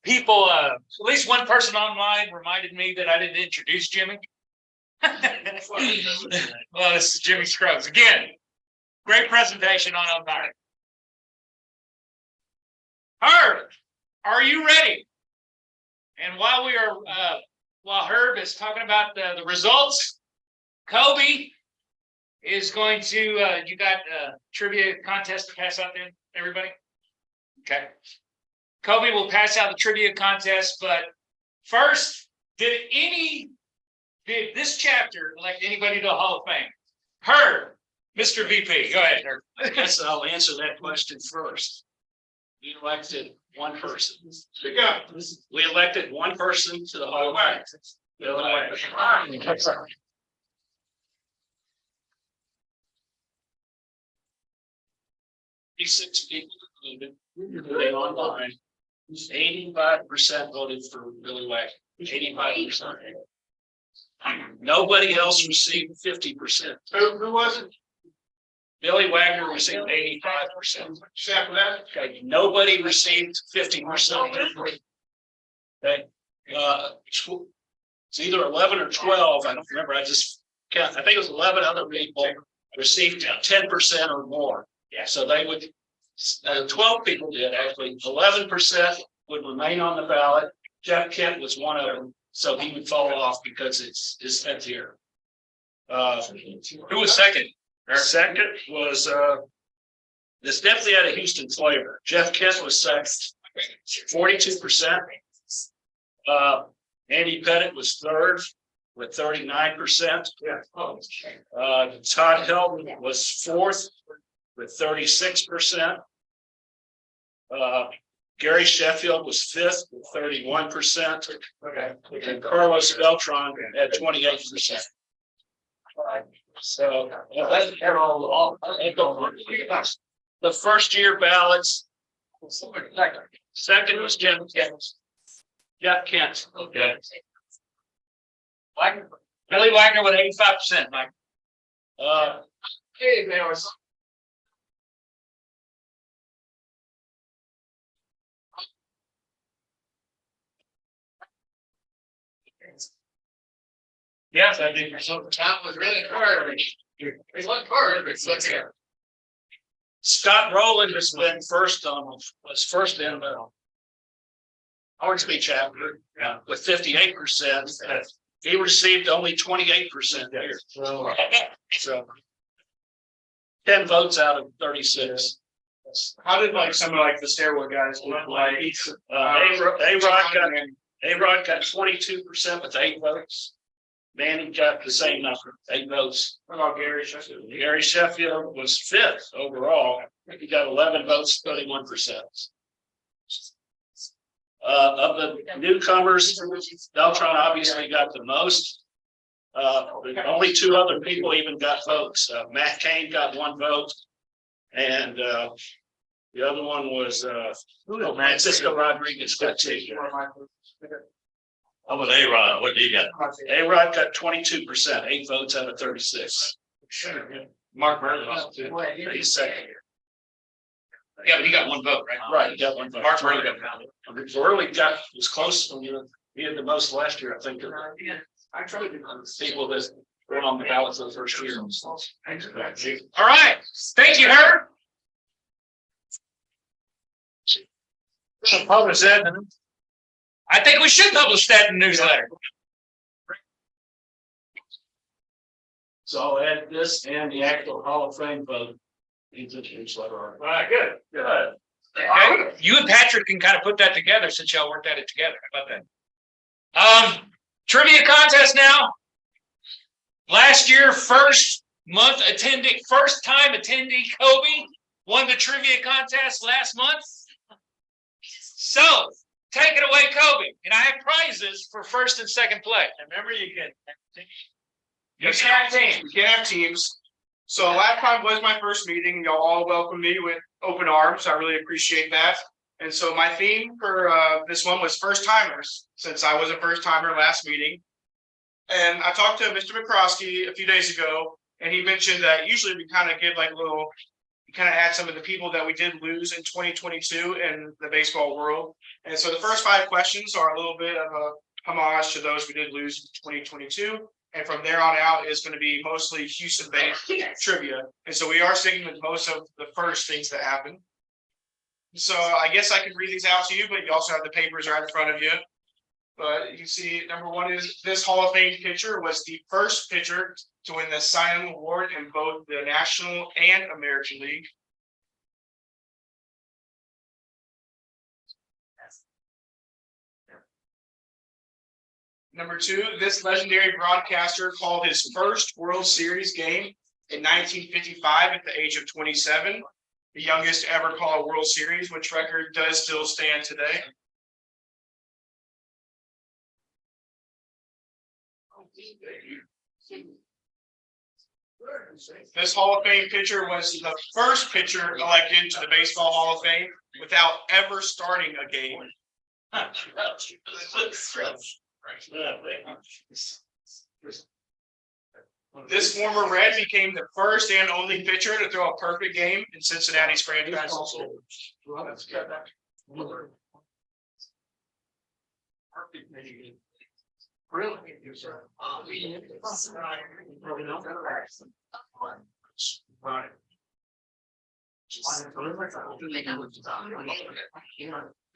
People, at least one person online reminded me that I didn't introduce Jimmy. Well, this is Jimmy Scruggs. Again, great presentation on umpiring. Herb, are you ready? And while we are, while Herb is talking about the results, Kobe is going to, you got a trivia contest to pass out there, everybody? Okay. Kobe will pass out the trivia contest, but first, did this chapter elect anybody to the Hall of Fame? Herb, Mr. VP, go ahead, Herb. I guess I'll answer that question first. We elected one person. We elected one person to the Hall of Fame. Six people included online. 85% voted for Billy Wagner. 85%. Nobody else received 50%. Who was it? Billy Wagner received 85%. Okay, nobody received 50%. Okay, it's either 11 or 12. I don't remember. I just can't. I think it was 11 other people received 10% or more. Yeah. So they would. 12 people did actually. 11% would remain on the ballot. Jeff Kent was one of them, so he would fall off because it's his 10th year. Who was second? Second was this definitely had a Houston flavor. Jeff Kent was second, 42%. Andy Pettit was third with 39%. Todd Helton was fourth with 36%. Gary Sheffield was fifth with 31%. And Carlos Beltran had 28%. So the first year ballots. Second was Jeff Kent. Okay. Billy Wagner with 85%, Mike. Hey, there was. Yes, I think So that was really hard. We looked hard, but let's hear. Scott Rowland has been first was first in the Hornsby chapter with 58%. He received only 28% here. So 10 votes out of 36. How did like some of like the stairwell guys look like? A-Rod got 22% with 8 votes. Manny got the same number, 8 votes. What about Gary Sheffield? Gary Sheffield was 5th overall. He got 11 votes, 31%. Of the newcomers, Beltran obviously got the most. Only 2 other people even got votes. Matt Cain got 1 vote. And the other one was Francisco Rodriguez got 2. How about A-Rod? What did he get? A-Rod got 22%, 8 votes out of 36. Mark Burley. He's second. Yeah, but he got 1 vote, right? Right, he got 1 vote. Mark Burley got pounded. Burley was close. He had the most last year, I think. I tried to. People that were on the ballot for the first year. All right, thank you, Herb. Publish that. I think we should publish that in the newsletter. So I'll add this and the actual Hall of Fame vote into the newsletter. All right, good. Good. Okay, you and Patrick can kind of put that together since y'all worked at it together. How about that? Trivia contest now. Last year, first time attendee Kobe won the trivia contest last month. So take it away, Kobe. And I have prizes for first and second place. Remember, you can You have teams. So last time was my first meeting. Y'all all welcomed me with open arms. I really appreciate that. And so my theme for this one was first timers, since I was a first timer last meeting. And I talked to Mr. McCroskey a few days ago, And he mentioned that usually we kind of give like a little, kind of add some of the people that we did lose in 2022 in the baseball world. And so the first 5 questions are a little bit of a homage to those we did lose in 2022. And from there on out is going to be mostly Houston-based trivia. And so we are sticking with most of the first things that happened. So I guess I can read these out to you, but you also have the papers right in front of you. But you can see number 1 is this Hall of Fame pitcher was the first pitcher to win the Cy Young Award in both the National and American League. Number 2, this legendary broadcaster called his first World Series game in 1955 at the age of 27, the youngest to ever call a World Series, which record does still stand today. This Hall of Fame pitcher was the first pitcher elected to the Baseball Hall of Fame without ever starting a game. This former Red became the first and only pitcher to throw a perfect game in Cincinnati's franchise.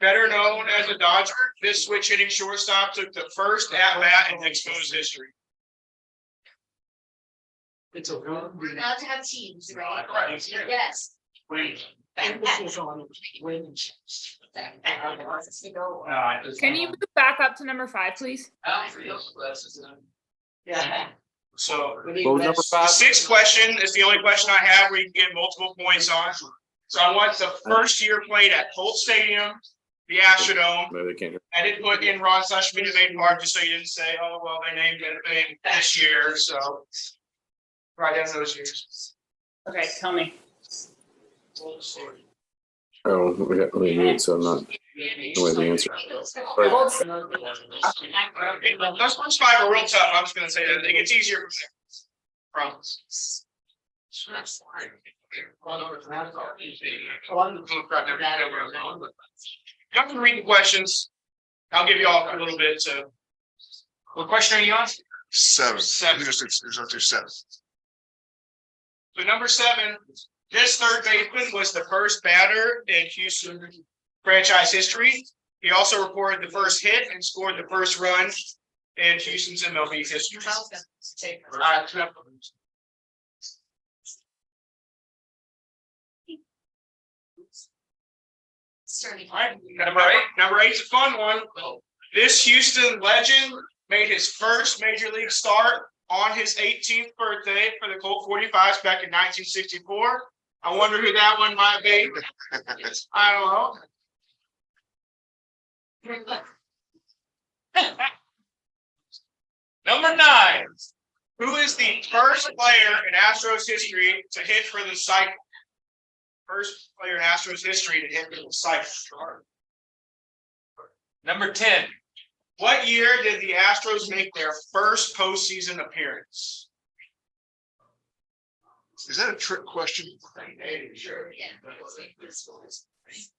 Better known as a Dodger, this switch hitting shortstop took the first at bat in Expos history. We're allowed to have teams, right? Right. Yes. Can you move back up to number 5, please? Yeah. So What the was number 5? 6th question is the only question I have where you can get multiple points on. So I want the first year played at Colt Stadium, the Astrodome. No, they can't. I didn't put in Ron Sushman and Maiden Park just so you didn't say, oh, well, they named it this year, so. Right down those years. Okay, tell me. Oh, we got mute, so I'm not knowing the answer. Those first 5 are real tough. I'm just gonna say that it gets easier from there. Promise. Y'all can read the questions. I'll give you all a little bit to. What question are you on? 7. 7. There's up to 7. So number 7, this third baseman was the first batter in Houston franchise history. He also recorded the first hit and scored the first run in Houston's MLB history. Number 8 is a fun one. This Houston legend made his first major league start on his 18th birthday for the Colt 45s back in 1964. I wonder who that one might be. I don't know. Number 9. Who is the first player in Astros history to hit for the cycle? First player in Astros history to hit for the cycle. Number 10. What year did the Astros make their first postseason appearance? Is that a trick question?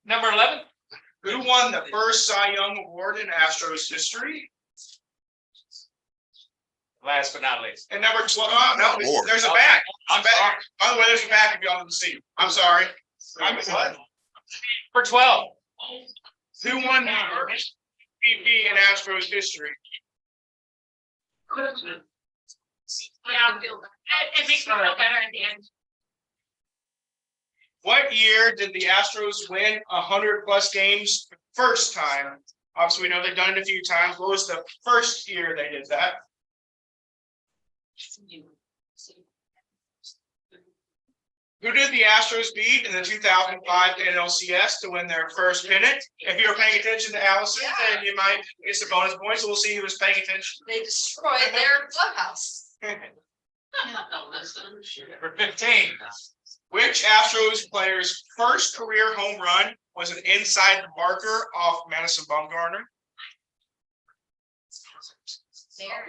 Number 11. Who won the first Cy Young Award in Astros history? Last but not least. And number 12. No, there's a back. I'm sorry. By the way, there's a back if y'all didn't see. I'm sorry. What? For 12. Who won the first MVP in Astros history? It makes me feel better at the end. What year did the Astros win 100+ games for the first time? Obviously, we know they've done it a few times. What was the first year they did that? Who did the Astros beat in the 2005 NLCS to win their first pennant? If you were paying attention to Alyson, then you might get some bonus points. We'll see who was paying attention. They destroyed their clubhouse. For 15. Which Astros player's first career home run was an inside the marker off Madison Bumgarner? There.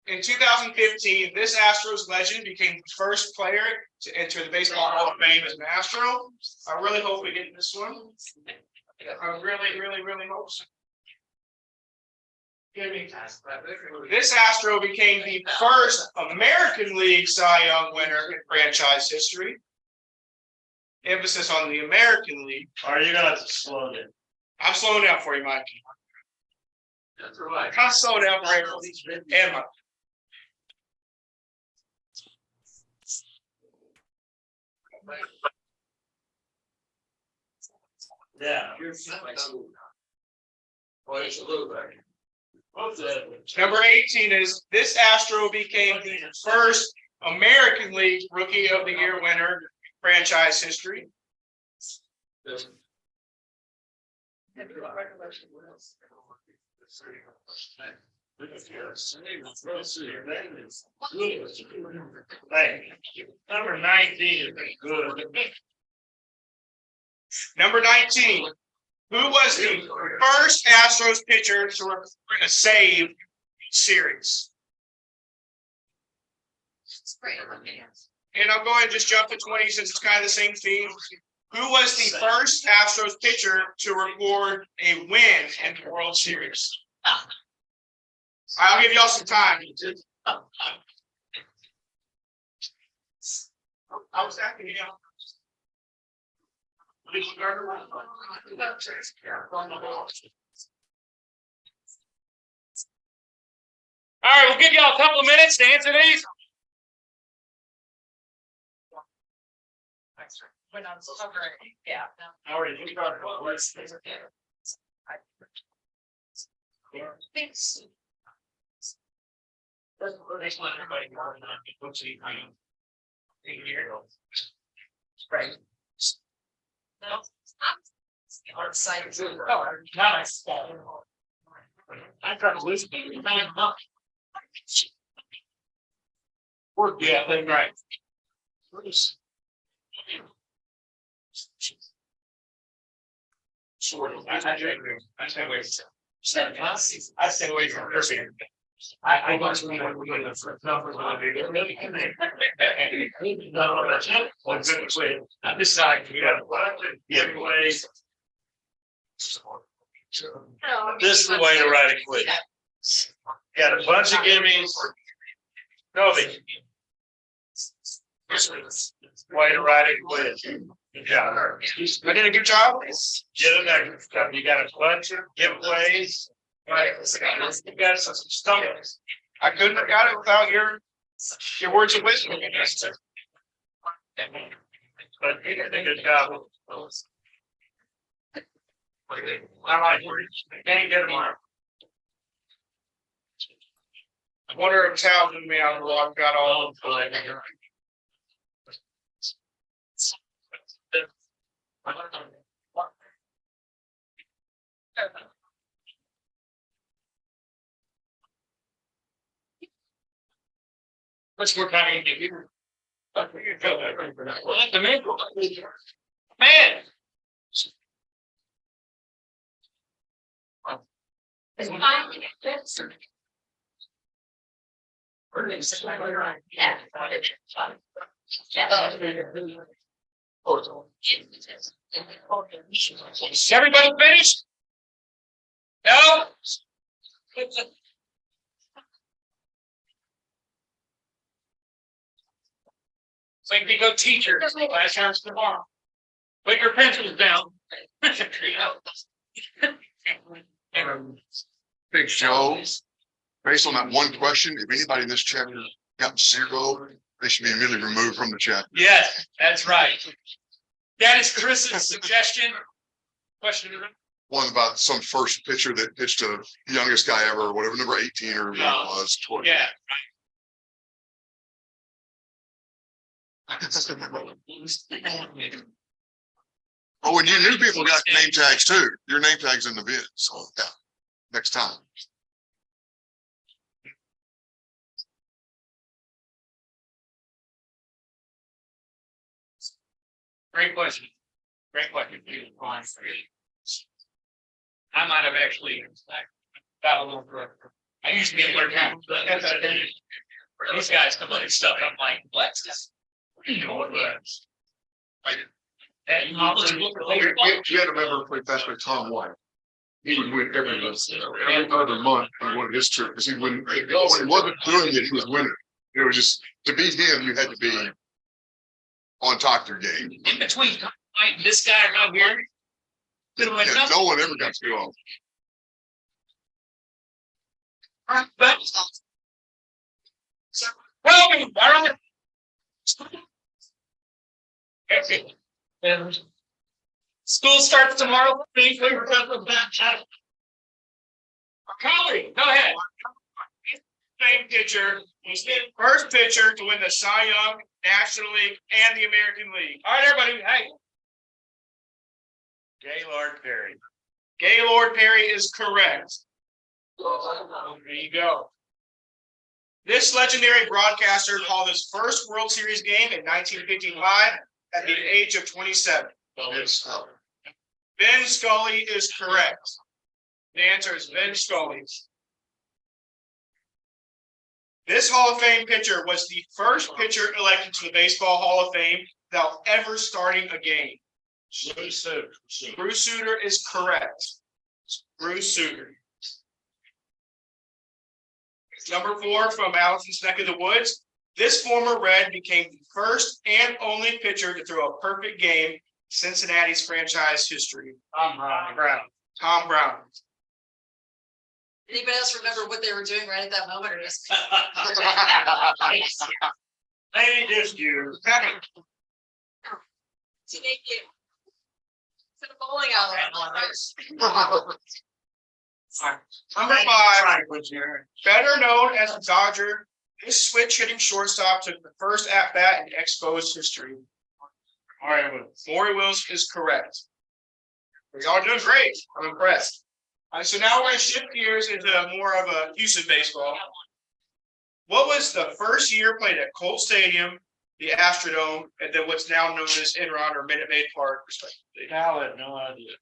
In 2015, this Astros legend became the first player to enter the Baseball Hall of Fame as an Astro. I really hope we get this one. I really hope so. This Astro became the first American League Cy Young winner in franchise history. Emphasis on the American League. Are you gonna slow down? I'm slowing down for you, Mike. That's right. I'm slowing down for you. And Mike. Yeah. Number 18 is this Astro became the first American League Rookie of the Year winner in franchise history. Number 19 is good. Number 19. Who was the first Astros pitcher to record a save series? And I'll go ahead and just jump to 20 since it's kind of the same theme. Who was the first Astros pitcher to record a win in the World Series? I'll give y'all some time. I was asking you. All right, we'll give y'all a couple of minutes to answer these. Yeah. Right. Hard side. Nice. I tried to listen. Yeah, that's right. I stay away from cursing. I want to know when we go to the first numbers. I decide we got to give away. This is the way to write it quick. Got a bunch of gimmies. Kobe. Way to write it quick. Yeah. I did a good job. Get it next time. You got a bunch of giveaways. Right. You got some stomachs. I couldn't have got it without your words of wisdom. But you did a good job. I like it. Can't get them on. I wonder if Tal knew me out of the lock got all of them. Much more time you give you. Man. It's fine. Is everybody finished? No? So you can go teachers, last chance tomorrow. Put your pencils down. Big Joe, based on that one question, if anybody in this chapter got 0, they should be immediately removed from the chapter. Yes, that's right. That is Chris's suggestion. Question. One about some first pitcher that pitched to the youngest guy ever, or whatever, number 18 or whatever it was. Yeah. Oh, and you new people got name tags too. Your name tag's in the vid, so yeah, next time. Great question. Great question. I might have actually got a little correct. I used to be able to. These guys come up and stuff, I'm like, what? What are you doing here? And I'll just look at later. You had a member play fast like Tom White. He would win every other month. He won his trip because when he wasn't doing it, he was winning. It was just to beat him, you had to be on top of your game. In between Tom White and this guy right here. Could've went Yeah, nothing. no one ever got to go. But. Well, all right. And school starts tomorrow. Our colleague, go ahead. Same pitcher, he's the first pitcher to win the Cy Young, National League, and the American League. All right, everybody, hey. Gaylord Perry. Gaylord Perry is correct. There you go. This legendary broadcaster called his first World Series game in 1955 at the age of 27. Ben Scully is correct. The answer is Ben Scully. This Hall of Fame pitcher was the first pitcher elected to the Baseball Hall of Fame without ever starting a game. Bruce Sutter. Bruce Sutter is correct. Bruce Sutter. Number 4 from Allison's neck of the woods. This former Red became the first and only pitcher to throw a perfect game in Cincinnati's franchise history. Tom Brown. Tom Brown. Anybody else remember what they were doing right at that moment or just? Maybe just you. To make it. To the bowling alley. Number 5, better known as a Dodger, this switch hitting shortstop took the first at bat in Expos history. Maury Wills is correct. Y'all are doing great. I'm impressed. So now we're going to shift gears into more of a Houston baseball. What was the first year played at Colt Stadium, the Astrodome, and then what's now known as Enron or Minute Maid Park, respectively? Talent, no idea.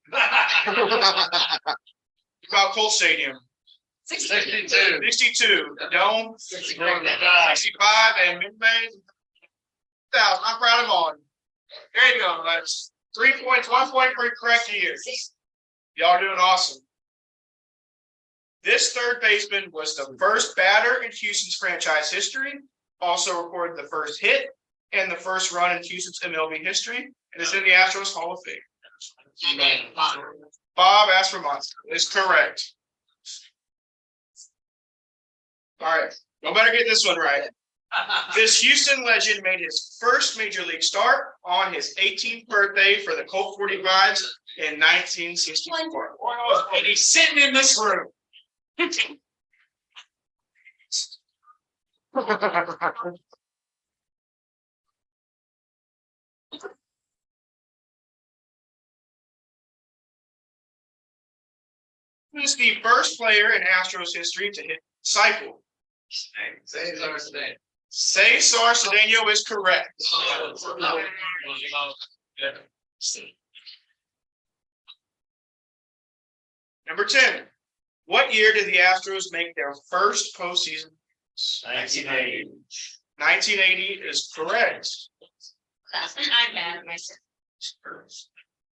About Colt Stadium. 62. 62. The Dome. 65 and Minute Maid. 1,000. I'm proud of all. There you go. That's 3 points, 1 point for correct year. Y'all are doing awesome. This third baseman was the first batter in Houston's franchise history, also recorded the first hit and the first run in Houston's MLB history, and is in the Astros Hall of Fame. Bob Aspermont is correct. All right, y'all better get this one right. This Houston legend made his first major league start on his 18th birthday for the Colt 45s in 1964. And he's sitting in this room. Who is the first player in Astros history to hit cycle? Cesar Cedeno is correct. Number 10. What year did the Astros make their first postseason? 1980. 1980 is correct. I'm bad at myself.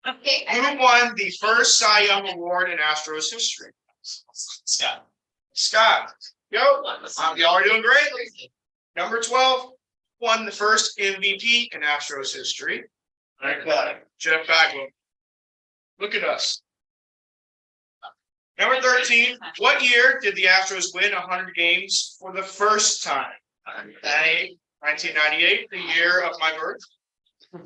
Okay. Who won the first Cy Young Award in Astros history? Scott. Scott. Yo, y'all are doing great. Number 12 won the first MVP in Astros history. Jeff Bagwell. Look at us. Number 13, what year did the Astros win 100 games for the first time? 1998, the year of my birth. I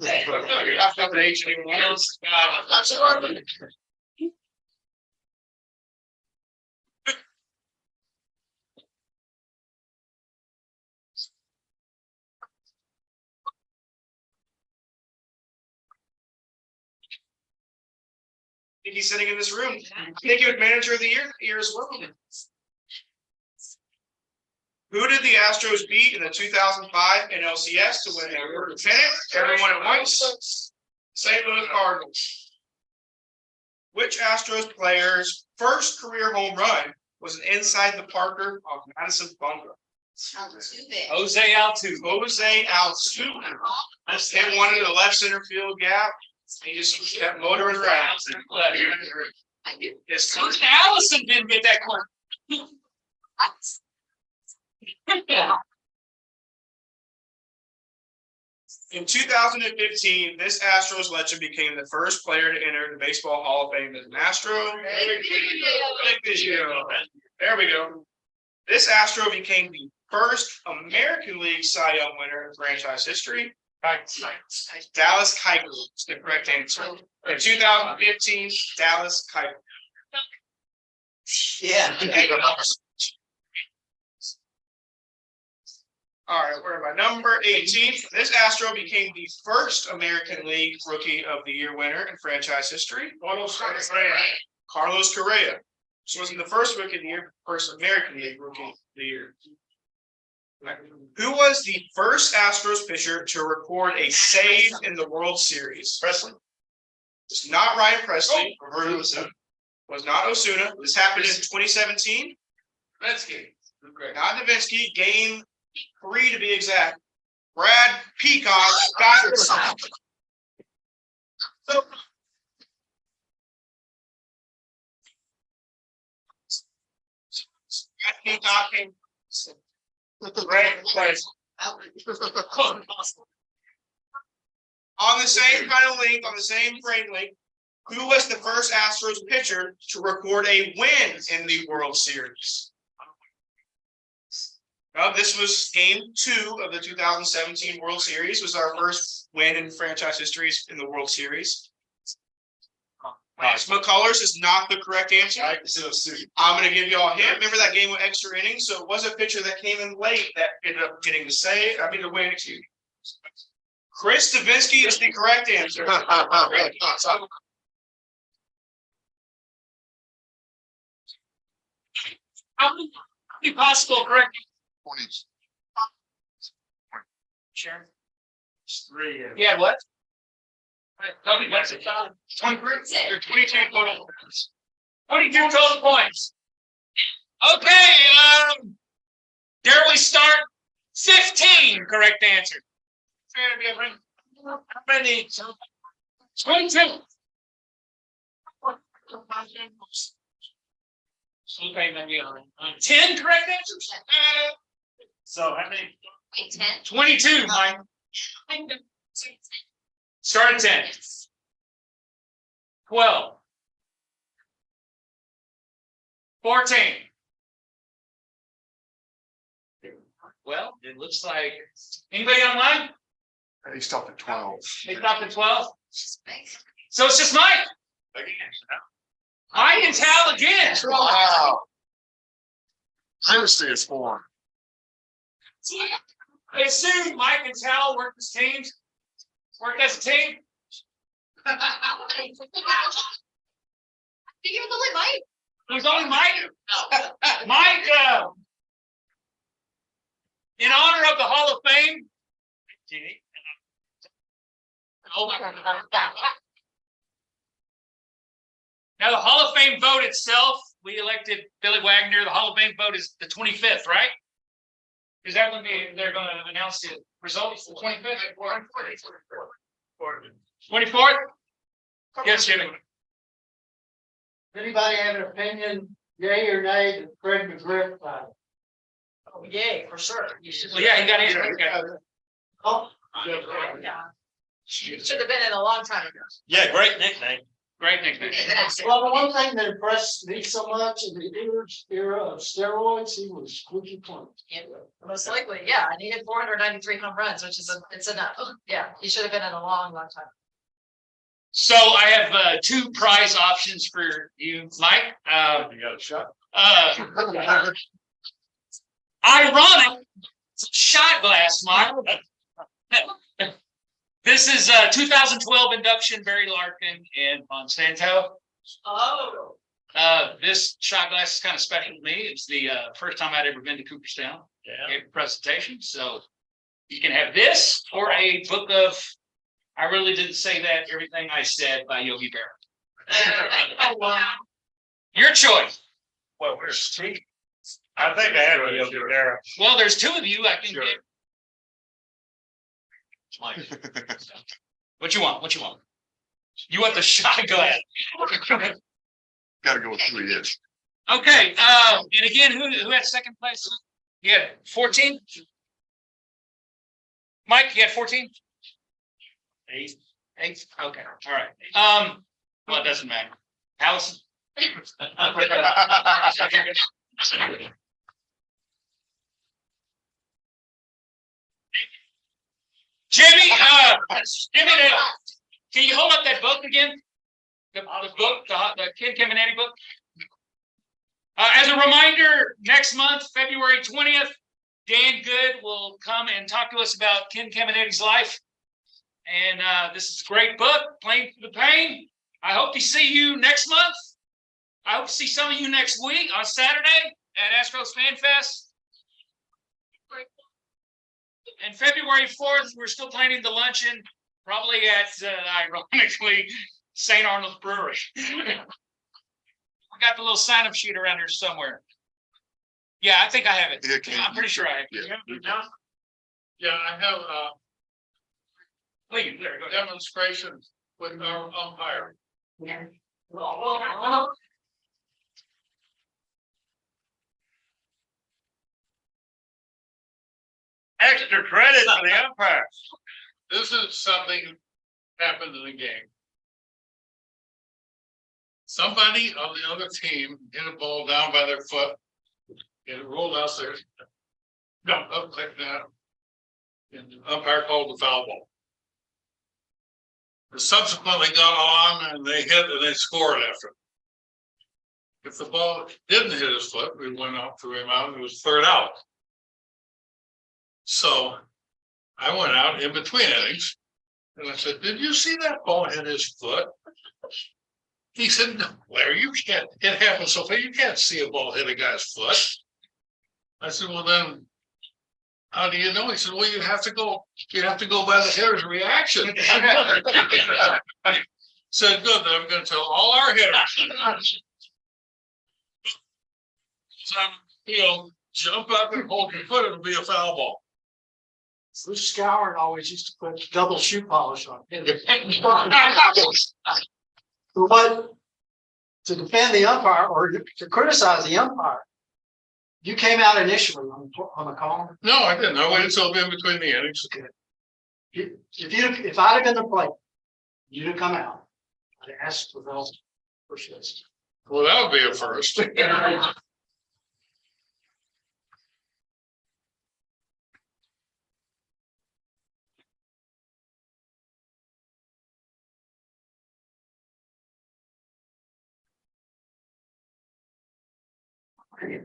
think he's sitting in this room. I think he was manager of the year as well. Who did the Astros beat in the 2005 NLCS to win their third pennant? Everyone at once. St. Louis Cardinals. Which Astros player's first career home run was an inside the Parker of Madison Bunga? Jose Altuve. Jose Altuve. This hit one in the left center field gap. He just kept motoring around. Yes, Coach Alyson didn't get that one. In 2015, this Astros legend became the first player to enter the Baseball Hall of Fame as an Astro. There we go. This Astro became the first American League Cy Young winner in franchise history. Dallas Keuchel is the correct answer. In 2015, Dallas Keuchel. Yeah. All right, we're at my number 18. This Astro became the first American League Rookie of the Year winner in franchise history. Carlos Correa. This wasn't the first Rookie of the Year, first American League Rookie of the Year. Who was the first Astros pitcher to record a save in the World Series? Presley. It's not Ryan Presley. Was not Osuna. This happened in 2017. Not Davinsky. Game 3 to be exact. Brad Peacock got it. So, Brad Peacock came. On the same kind of link, on the same frame link, who was the first Astros pitcher to record a win in the World Series? This was game 2 of the 2017 World Series. Was our first win in franchise history in the World Series. McCullers is not the correct answer. I'm going to give you all a hint. Remember that game with extra innings? So it was a pitcher that came in late that ended up getting the save. The win. Excuse me. Chris Davinsky is the correct answer. How many possible correct? 20. Sure. 3. Yeah, what? Tell me what's it? 23? 22 total. 22 total points. Okay, there we start. 15 correct answer. How many? 22. Okay, maybe 10 correct answers. So how many? 22, Mike. Start at 10. 12. 14. Well, it looks like anybody online? He stopped at 12. They stopped at 12. So it's just Mike. I can tell again. Wow. Dynasty is formed. I assume Mike and Tal work as teams. Work as a team. I think it was only Mike. It was only Mike. Mike, in honor of the Hall of Fame. Now, the Hall of Fame vote itself, we elected Billy Wagner. The Hall of Fame vote is the 25th, right? Is that when they're going to announce the results? The 25th? 24th? Yes, Jimmy. Anybody have an opinion, yay or nay, that Fred McGriff? Oh, yay, for sure. You should. Well, yeah, he got answered. Oh, Should have been in a long time ago. Yeah, great nickname. Great nickname. well, the one thing that impressed me so much in the era of steroids, he was squeaky clean. Yeah, most likely, yeah. I needed 493 home runs, which is it's enough. Yeah, he should have been in a long, long time. So I have 2 prize options for you, Mike. You got a shot. Ironic shot glass, Mike. This is 2012 induction, Barry Larkin and Monsanto. Oh. This shot glass is kind of special to me. It's the first time I'd ever been to Cooperstown. Yeah. Gave a presentation. So you can have this or a book of I Really Didn't Say That, Everything I Said by Yogi Berra. Oh, wow. Your choice. Well, where's Steve? I think I had one over there. Well, there's two of you. I can Sure. get. What you want? What you want? You want the shot? Go ahead. Gotta go with who he is. Okay, and again, who had second place? You had 14? Mike, you had 14? Eight. Eight, okay, all right. Well, it doesn't matter. Alyson? Jimmy, Jimmy, can you hold up that book again? The book, the Ken Caminiti book? As a reminder, next month, February 20th, Dan Good will come and talk to us about Ken Caminiti's life. And this is a great book, Playing Through the Pain. I hope to see you next month. I hope to see some of you next week on Saturday at Astros Fan Fest. And February 4th, we're still planning the luncheon, probably at, ironically, St. Arnold's Brewery. We got the little sign-up sheet around here somewhere. Yeah, I think I have it. Yeah, I'm pretty sure I have it. Yeah. Yeah, I have Please, there, go a ahead. demonstration with our umpire. Extra credit for the umpire. This is something happened in the game. Somebody on the other team hit a ball down by their foot. And it rolled out there. No, up like that. And the umpire called the foul ball. They subsequently got on and they hit and they scored after. If the ball didn't hit his foot, we went out, threw him out, and it was third out. So I went out in between innings and I said, "Did you see that ball hit his foot?" He said, "No, Larry, you can't, it happens so fast, you can't see a ball hit a guy's foot." I said, "Well, then how do you know?" He said, "Well, you have to go by the hitter's reaction." Said, "Good, then I'm gonna tell all our hitters." So, jump up and hold your foot, it'll be a foul ball. Bruce Scourin always used to put double shoe polish on. But to defend the umpire or to criticize the umpire, you came out initially on the call. No, I didn't. I waited until in between the innings. If I'd have been the player, you'd have come out. I'd ask for those first. Well, that would be a first. Okay.